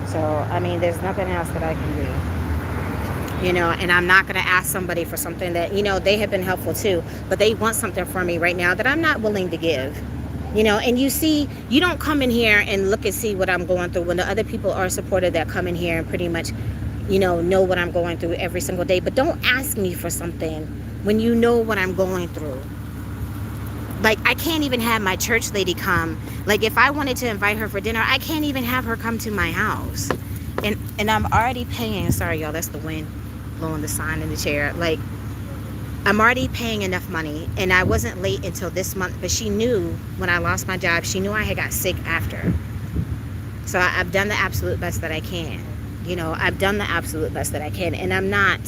So, I mean, there's nothing else that I can do. You know, and I'm not going to ask somebody for something that, you know, they have been helpful too, but they want something from me right now that I'm not willing to give. You know, and you see, you don't come in here and look and see what I'm going through when the other people are supportive that come in here and pretty much, you know what I'm going through every single day. But don't ask me for something when you know what I'm going through. Like, I can't even have my church lady come. Like, if I wanted to invite her for dinner, I can't even have her come to my house. And I'm already paying. Sorry, y'all, that's the wind blowing the sign in the chair. Like, I'm already paying enough money, and I wasn't late until this month, but she knew when I lost my job, she knew I had got sick after. So I've done the absolute best that I can. You know, I've done the absolute best that I can, and I'm not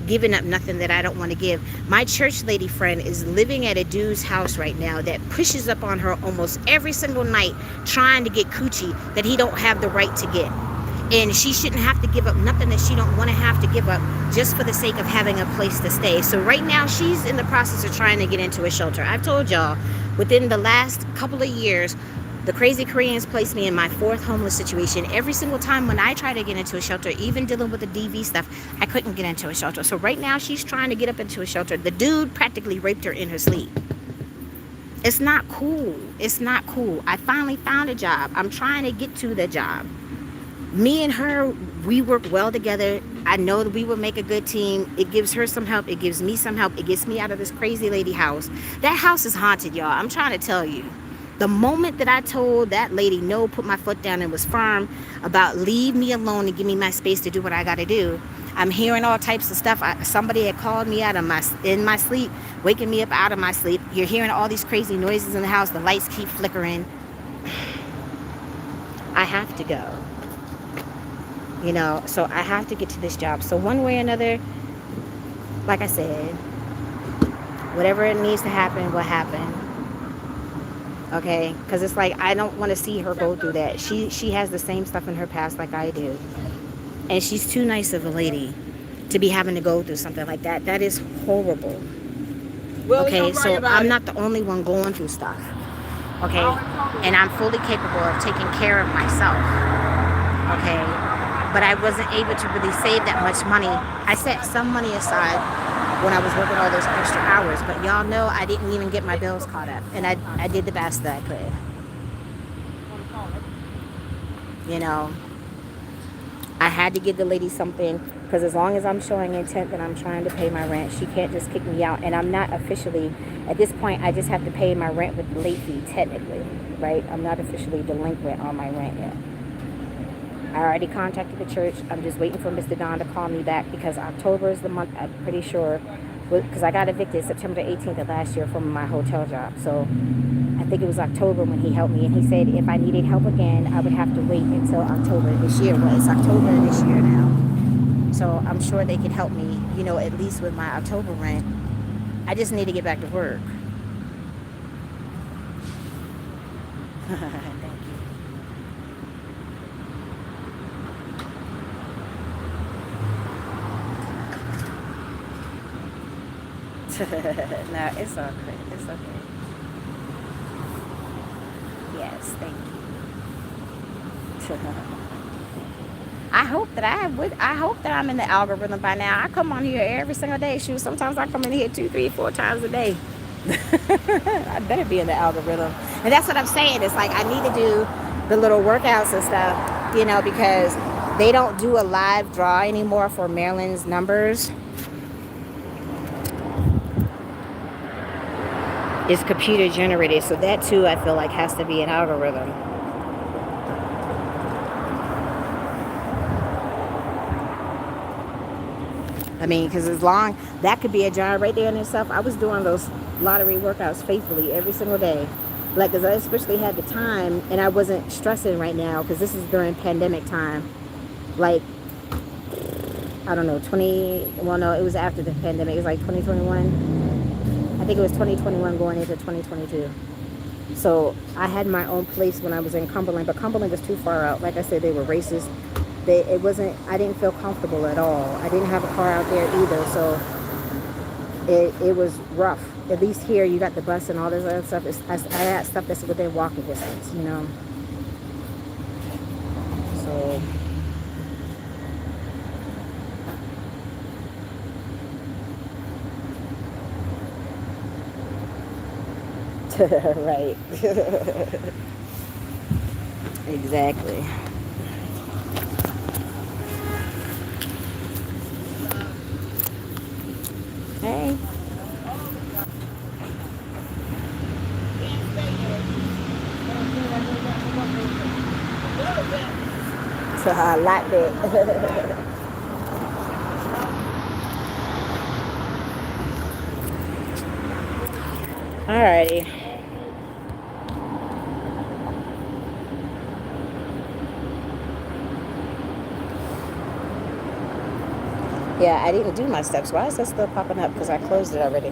giving up nothing that I don't want to give. My church lady friend is living at a dude's house right now that pushes up on her almost every single night trying to get coochie that he don't have the right to get. And she shouldn't have to give up nothing that she don't want to have to give up just for the sake of having a place to stay. So right now she's in the process of trying to get into a shelter. I've told y'all, within the last couple of years, the crazy Koreans placed me in my 4th homeless situation. Every single time when I try to get into a shelter, even dealing with the DV stuff, I couldn't get into a shelter. So right now she's trying to get up into a shelter. The dude practically raped her in her sleep. It's not cool. It's not cool. I finally found a job. I'm trying to get to the job. Me and her, we work well together. I know that we will make a good team. It gives her some help. It gives me some help. It gets me out of this crazy lady house. That house is haunted, y'all. I'm trying to tell you. The moment that I told that lady no, put my foot down and was firm about leave me alone and give me my space to do what I got to do, I'm hearing all types of stuff. Somebody had called me out of in my sleep, waking me up out of my sleep. You're hearing all these crazy noises in the house. The lights keep flickering. I have to go. You know, so I have to get to this job. So one way or another, like I said, whatever it needs to happen will happen. Okay? Because it's like, I don't want to see her go through that. She has the same stuff in her past like I do. And she's too nice of a lady to be having to go through something like that. That is horrible. Okay? So I'm not the only one going through stuff. Okay? And I'm fully capable of taking care of myself. Okay? But I wasn't able to really save that much money. I set some money aside when I was working all those extra hours. But y'all know I didn't even get my bills caught up. And I did the best that I could. You know, I had to give the lady something. Because as long as I'm showing intent that I'm trying to pay my rent, she can't just kick me out. And I'm not officially, at this point, I just have to pay my rent with the late fee, technically. Right? I'm not officially delinquent on my rent yet. I already contacted the church. I'm just waiting for Mr. Don to call me back because October is the month, I'm pretty sure, because I got evicted September 18th of last year from my hotel job. So I think it was October when he helped me. And he said if I needed help again, I would have to wait until October this year. Well, it's October this year now. So I'm sure they could help me, you know, at least with my October rent. I just need to get back to work. Thank you. No, it's okay. It's okay. Yes, thank you. I hope that I'm in the algorithm by now. I come on here every single day. Shoot, sometimes I come in here 2, 3, 4 times a day. I better be in the algorithm. And that's what I'm saying. It's like I need to do the little workouts and stuff, you know, because they don't do a live draw anymore for Maryland's numbers. is computer generated. So that too, I feel like has to be an algorithm. I mean, because as long, that could be a job right there in itself. I was doing those lottery workouts faithfully every single day. Like, because I especially had the time and I wasn't stressing right now because this is during pandemic time. Like, I don't know, well, no, it was after the pandemic. It was like 2021. I think it was 2021 going into 2022. So I had my own place when I was in Cumberland, but Cumberland was too far out. Like I said, they were racist. I didn't feel comfortable at all. I didn't have a car out there either, so it was rough. At least here, you got the bus and all this other stuff. I had stuff that's within walking distance, you know. So, right. Exactly. Hey. So I like that. Alrighty. Yeah, I didn't do my steps. Why is that still popping up? Because I closed it already.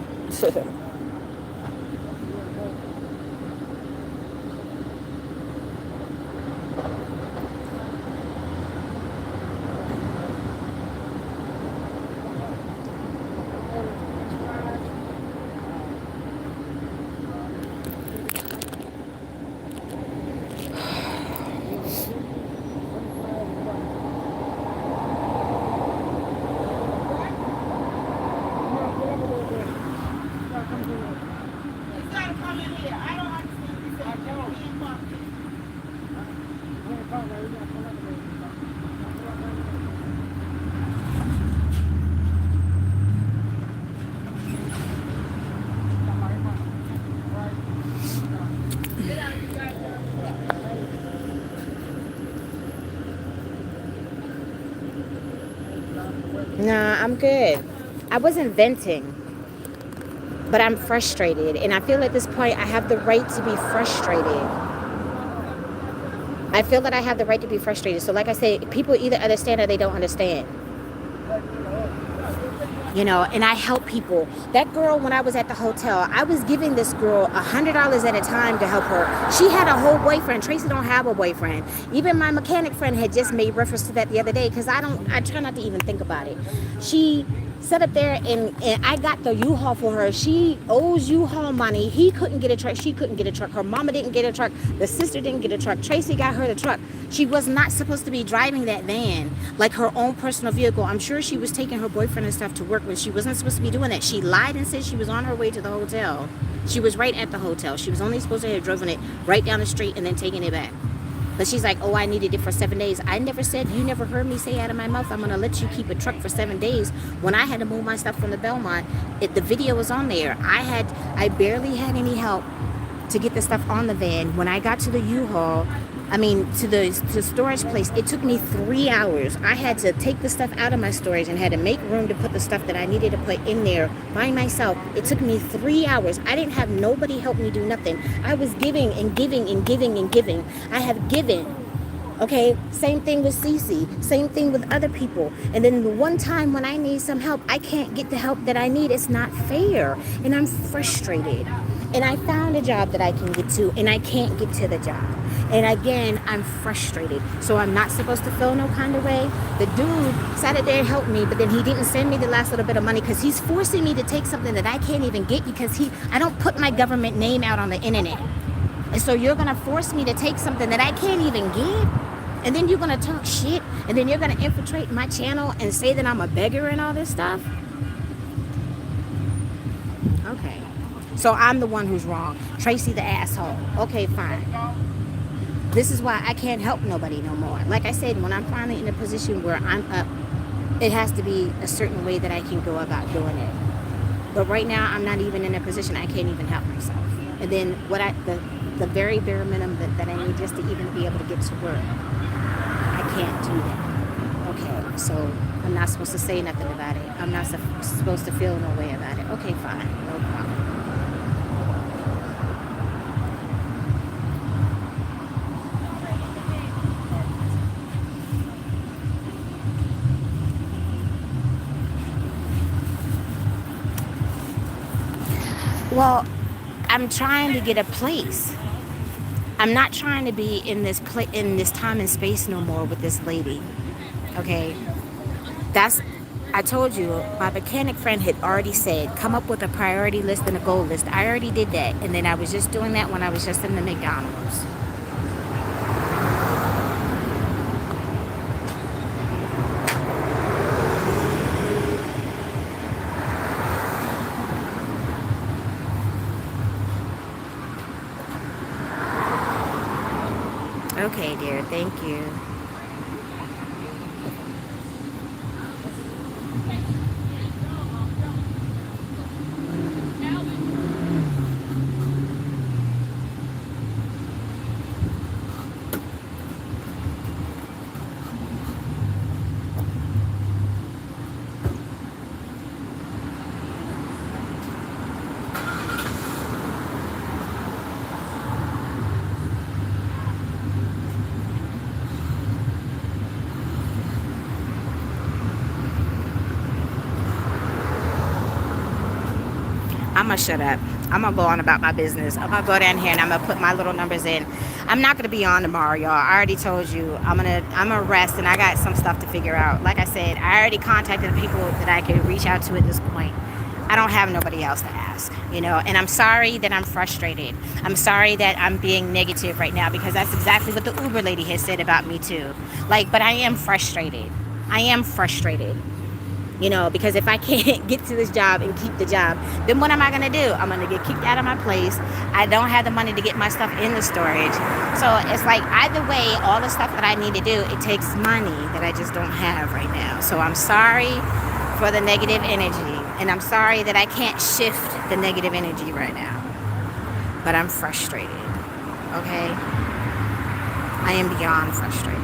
Nah, I'm good. I wasn't venting, but I'm frustrated. And I feel at this point I have the right to be frustrated. I feel that I have the right to be frustrated. So like I said, people either understand or they don't understand. You know, and I help people. That girl, when I was at the hotel, I was giving this girl $100 at a time to help her. She had a whole boyfriend. Tracy don't have a boyfriend. Even my mechanic friend had just made reference to that the other day because I try not to even think about it. She sat up there and I got the U-Haul for her. She owes U-Haul money. He couldn't get a truck. She couldn't get a truck. Her mama didn't get a truck. The sister didn't get a truck. Tracy got her the truck. She was not supposed to be driving that van like her own personal vehicle. I'm sure she was taking her boyfriend and stuff to work, but she wasn't supposed to be doing that. She lied and said she was on her way to the hotel. She was right at the hotel. She was only supposed to have driven it right down the street and then taken it back. But she's like, oh, I needed it for 7 days. I never said, you never heard me say out of my mouth, I'm going to let you keep a truck for 7 days. When I had to move my stuff from the Belmont, the video was on there. I barely had any help to get the stuff on the van. When I got to the U-Haul, to the storage place, it took me 3 hours. I had to take the stuff out of my storage and had to make room to put the stuff that I needed to put in there by myself. It took me 3 hours. I didn't have nobody help me do nothing. I was giving and giving and giving and giving. I have given. Okay, same thing with Cece, same thing with other people. And then the one time when I need some help, I can't get the help that I need. It's not fair. And I'm frustrated. And I found a job that I can get to, and I can't get to the job. And again, I'm frustrated. So I'm not supposed to feel no kind of way. The dude sat there and helped me, but then he didn't send me the last little bit of money because he's forcing me to take something that I can't even get because I don't put my government name out on the internet. And so you're going to force me to take something that I can't even get? And then you're going to talk shit? And then you're going to infiltrate my channel and say that I'm a beggar and all this stuff? Okay. So I'm the one who's wrong. Tracy the asshole. Okay, fine. This is why I can't help nobody no more. Like I said, when I'm finally in a position where I'm up, it has to be a certain way that I can go about doing it. But right now, I'm not even in a position I can't even help myself. And then the very bare minimum that I need just to even be able to get to work, I can't do that. Okay, so I'm not supposed to say nothing about it. I'm not supposed to feel no way about it. Okay, fine, no problem. Well, I'm trying to get a place. I'm not trying to be in this time and space no more with this lady. Okay, that's. I told you, my mechanic friend had already said, come up with a priority list and a goal list. I already did that, and then I was just doing that when I was just in the McDonald's. Okay, dear, thank you. I'm gonna shut up. I'm gonna go on about my business. I'm gonna go down here and I'm gonna put my little numbers in. I'm not gonna be on tomorrow, y'all. I already told you. I'm gonna rest and I got some stuff to figure out. Like I said, I already contacted the people that I could reach out to at this point. I don't have nobody else to ask, and I'm sorry that I'm frustrated. I'm sorry that I'm being negative right now because that's exactly what the Uber lady has said about me too. But I am frustrated. I am frustrated. Because if I can't get to this job and keep the job, then what am I going to do? I'm going to get kicked out of my place. I don't have the money to get my stuff in the storage. So it's like either way, all the stuff that I need to do, it takes money that I just don't have right now. So I'm sorry for the negative energy. And I'm sorry that I can't shift the negative energy right now. But I'm frustrated. Okay? I am beyond frustrated.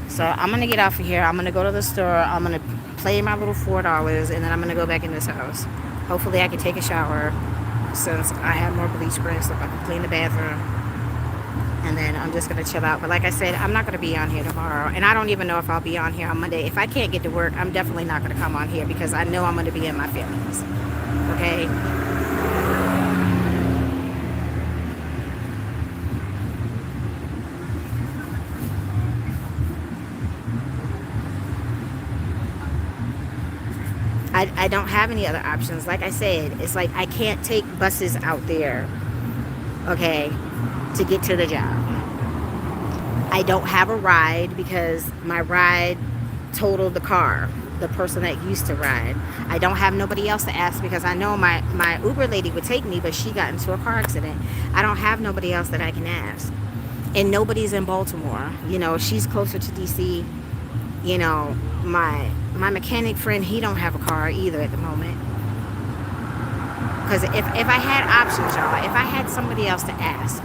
So I'm going to get off of here. I'm going to go to the store. I'm going to play my little $4 and then I'm going to go back in this house. Hopefully I can take a shower since I have more bleach spray so I can clean the bathroom. And then I'm just going to chill out. But like I said, I'm not going to be on here tomorrow. And I don't even know if I'll be on here on Monday. If I can't get to work, I'm definitely not going to come on here because I know I'm going to be in my feelings. Okay? I don't have any other options. Like I said, it's like I can't take buses out there, okay, to get to the job. I don't have a ride because my ride totaled the car, the person that used to ride. I don't have nobody else to ask because I know my Uber lady would take me, but she got into a car accident. I don't have nobody else that I can ask. And nobody's in Baltimore. She's closer to D.C. My mechanic friend, he don't have a car either at the moment. Because if I had options, y'all, if I had somebody else to ask,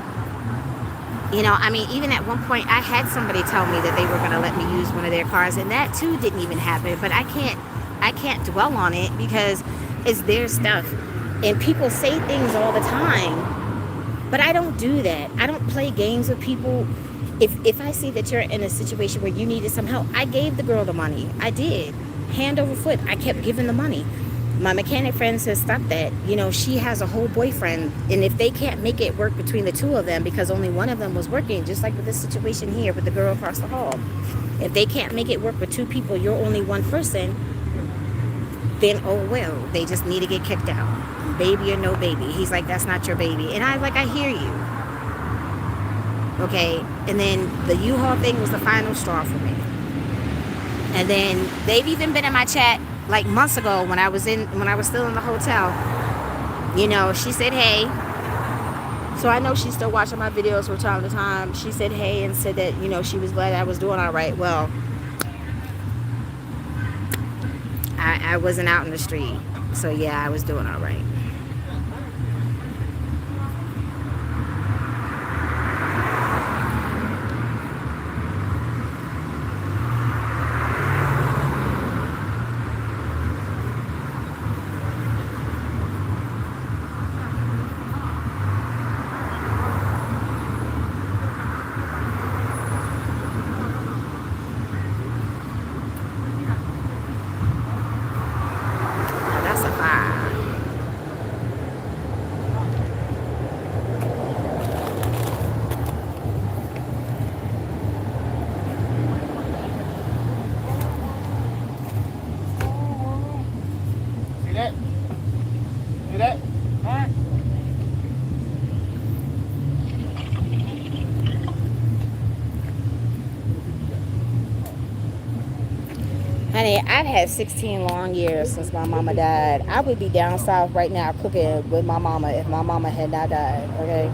even at one point, I had somebody tell me that they were going to let me use one of their cars, and that too didn't even happen. But I can't dwell on it because it's their stuff, and people say things all the time. But I don't do that. I don't play games with people. If I see that you're in a situation where you needed some help, I gave the girl the money. I did. Hand over foot. I kept giving the money. My mechanic friend says, stop that. She has a whole boyfriend. And if they can't make it work between the two of them because only one of them was working, just like with this situation here with the girl across the hall. If they can't make it work with two people, you're only one person, then oh well. They just need to get kicked out. Baby or no baby. He's like, that's not your baby. And I hear you. Okay, and then the U-Haul thing was the final straw for me. And then they've even been in my chat like months ago when I was still in the hotel. She said hey. So I know she's still watching my videos from time to time. She said hey and said that she was glad I was doing all right. Well, I wasn't out in the street, so yeah, I was doing all right. Honey, I've had 16 long years since my mama died. I would be down south right now cooking with my mama if my mama had not died, okay?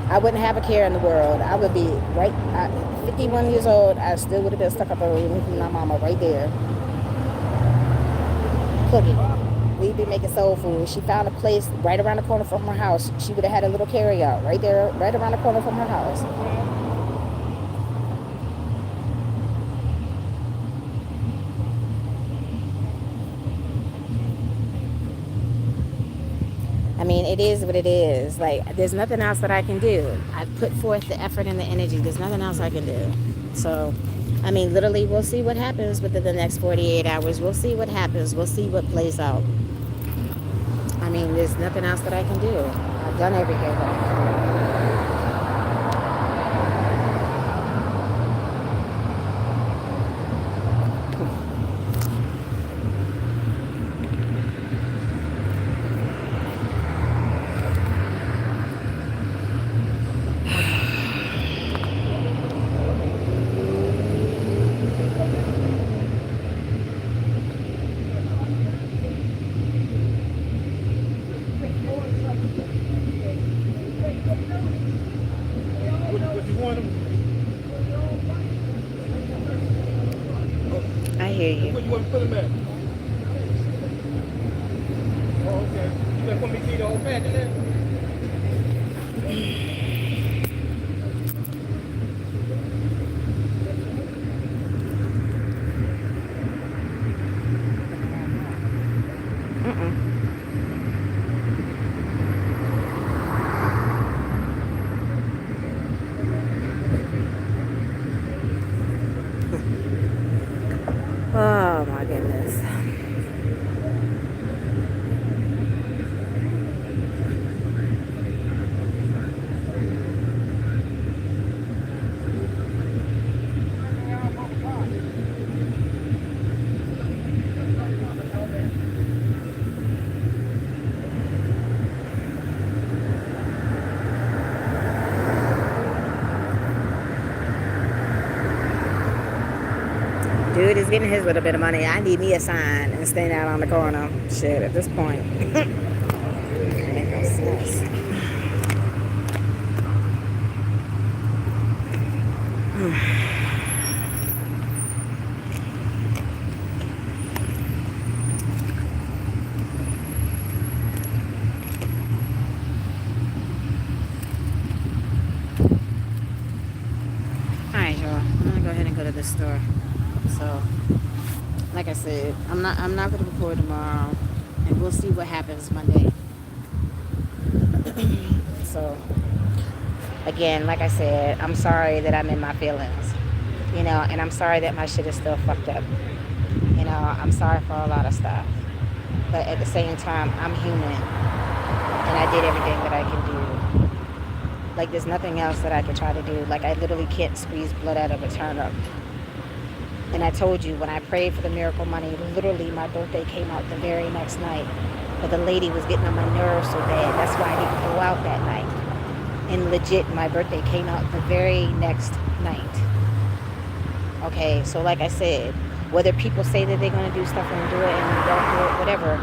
I wouldn't have a care in the world. I would be right at 51 years old. I still would have been stuck up with my mama right there cooking. We'd be making soul food. She found a place right around the corner from her house. She would have had a little carry out right there, right around the corner from her house. I mean, it is what it is. Like, there's nothing else that I can do. I put forth the effort and the energy. There's nothing else I can do. So, I mean, literally, we'll see what happens within the next 48 hours. We'll see what happens. We'll see what plays out. I mean, there's nothing else that I can do. I've done everything that I What you want them? can. I hear you. Where you want to put them at? Oh, okay. You just want me to see the whole pack in there? Mm-mm. Oh, my goodness. Dude is getting his little bit of money. I need me a sign and stand out on the corner. Shit, at this point. Make no sense. Alright, y'all. I'm gonna go ahead and go to the store. So, like I said, I'm not gonna record tomorrow, and we'll see what happens Monday. So, again, like I said, I'm sorry that I'm in my feelings, and I'm sorry that my shit is still fucked up. I'm sorry for a lot of stuff, but at the same time, I'm human, and I did everything that I can do. Like, there's nothing else that I could try to do. Like, I literally can't squeeze blood out of a turnip. And I told you, when I prayed for the miracle money, literally my birthday came out the very next night. But the lady was getting on my nerves so bad. That's why I didn't go out that night. And legit, my birthday came out the very next night. Okay, so like I said, whether people say that they're going to do stuff and do it and don't do it, whatever,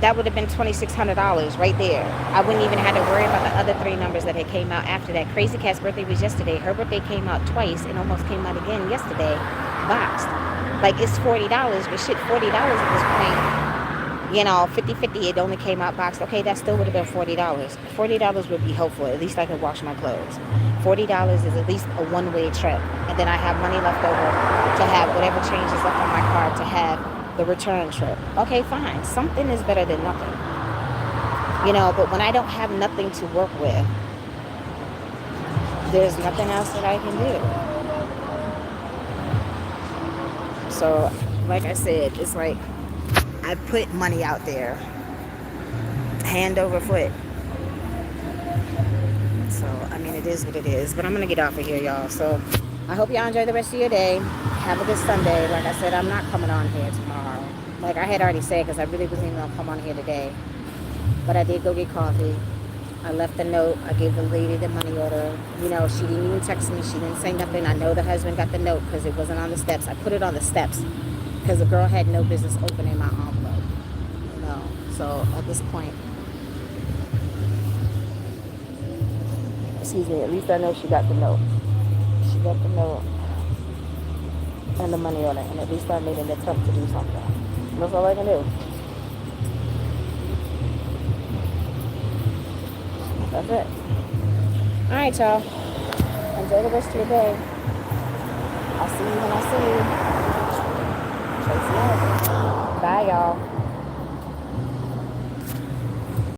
that would have been $2,600 right there. I wouldn't even have to worry about the other three numbers that had came out after that. Crazy Cat's birthday was yesterday. Her birthday came out twice and almost came out again yesterday, boxed. Like, it's $40, but shit, $40 at this point, 50-50, it only came out boxed. Okay, that still would have been $40. $40 would be helpful. At least I could wash my clothes. $40 is at least a one-way trip. And then I have money left over to have whatever change is left on my card to have the return trip. Okay, fine. Something is better than nothing. But when I don't have nothing to work with, there's nothing else that I can do. So, like I said, it's like I put money out there, hand over foot. So, I mean, it is what it is. But I'm going to get off of here, y'all. So, I hope y'all enjoy the rest of your day. Have a good Sunday. Like I said, I'm not coming on here tomorrow. Like I had already said, because I really wasn't even going to come on here today. But I did go get coffee. I left a note. I gave the lady the money order. You know, she didn't even text me. She didn't say nothing. I know the husband got the note because it wasn't on the steps. I put it on the steps because the girl had no business opening my envelope. You know, so at this point, excuse me, at least I know she got the note. She got the note and the money order, and at least I made an attempt to do something. That's all I can do. That's it. All right, y'all. Enjoy the rest of your day. I'll see you when I see you. Traci out. Bye, y'all.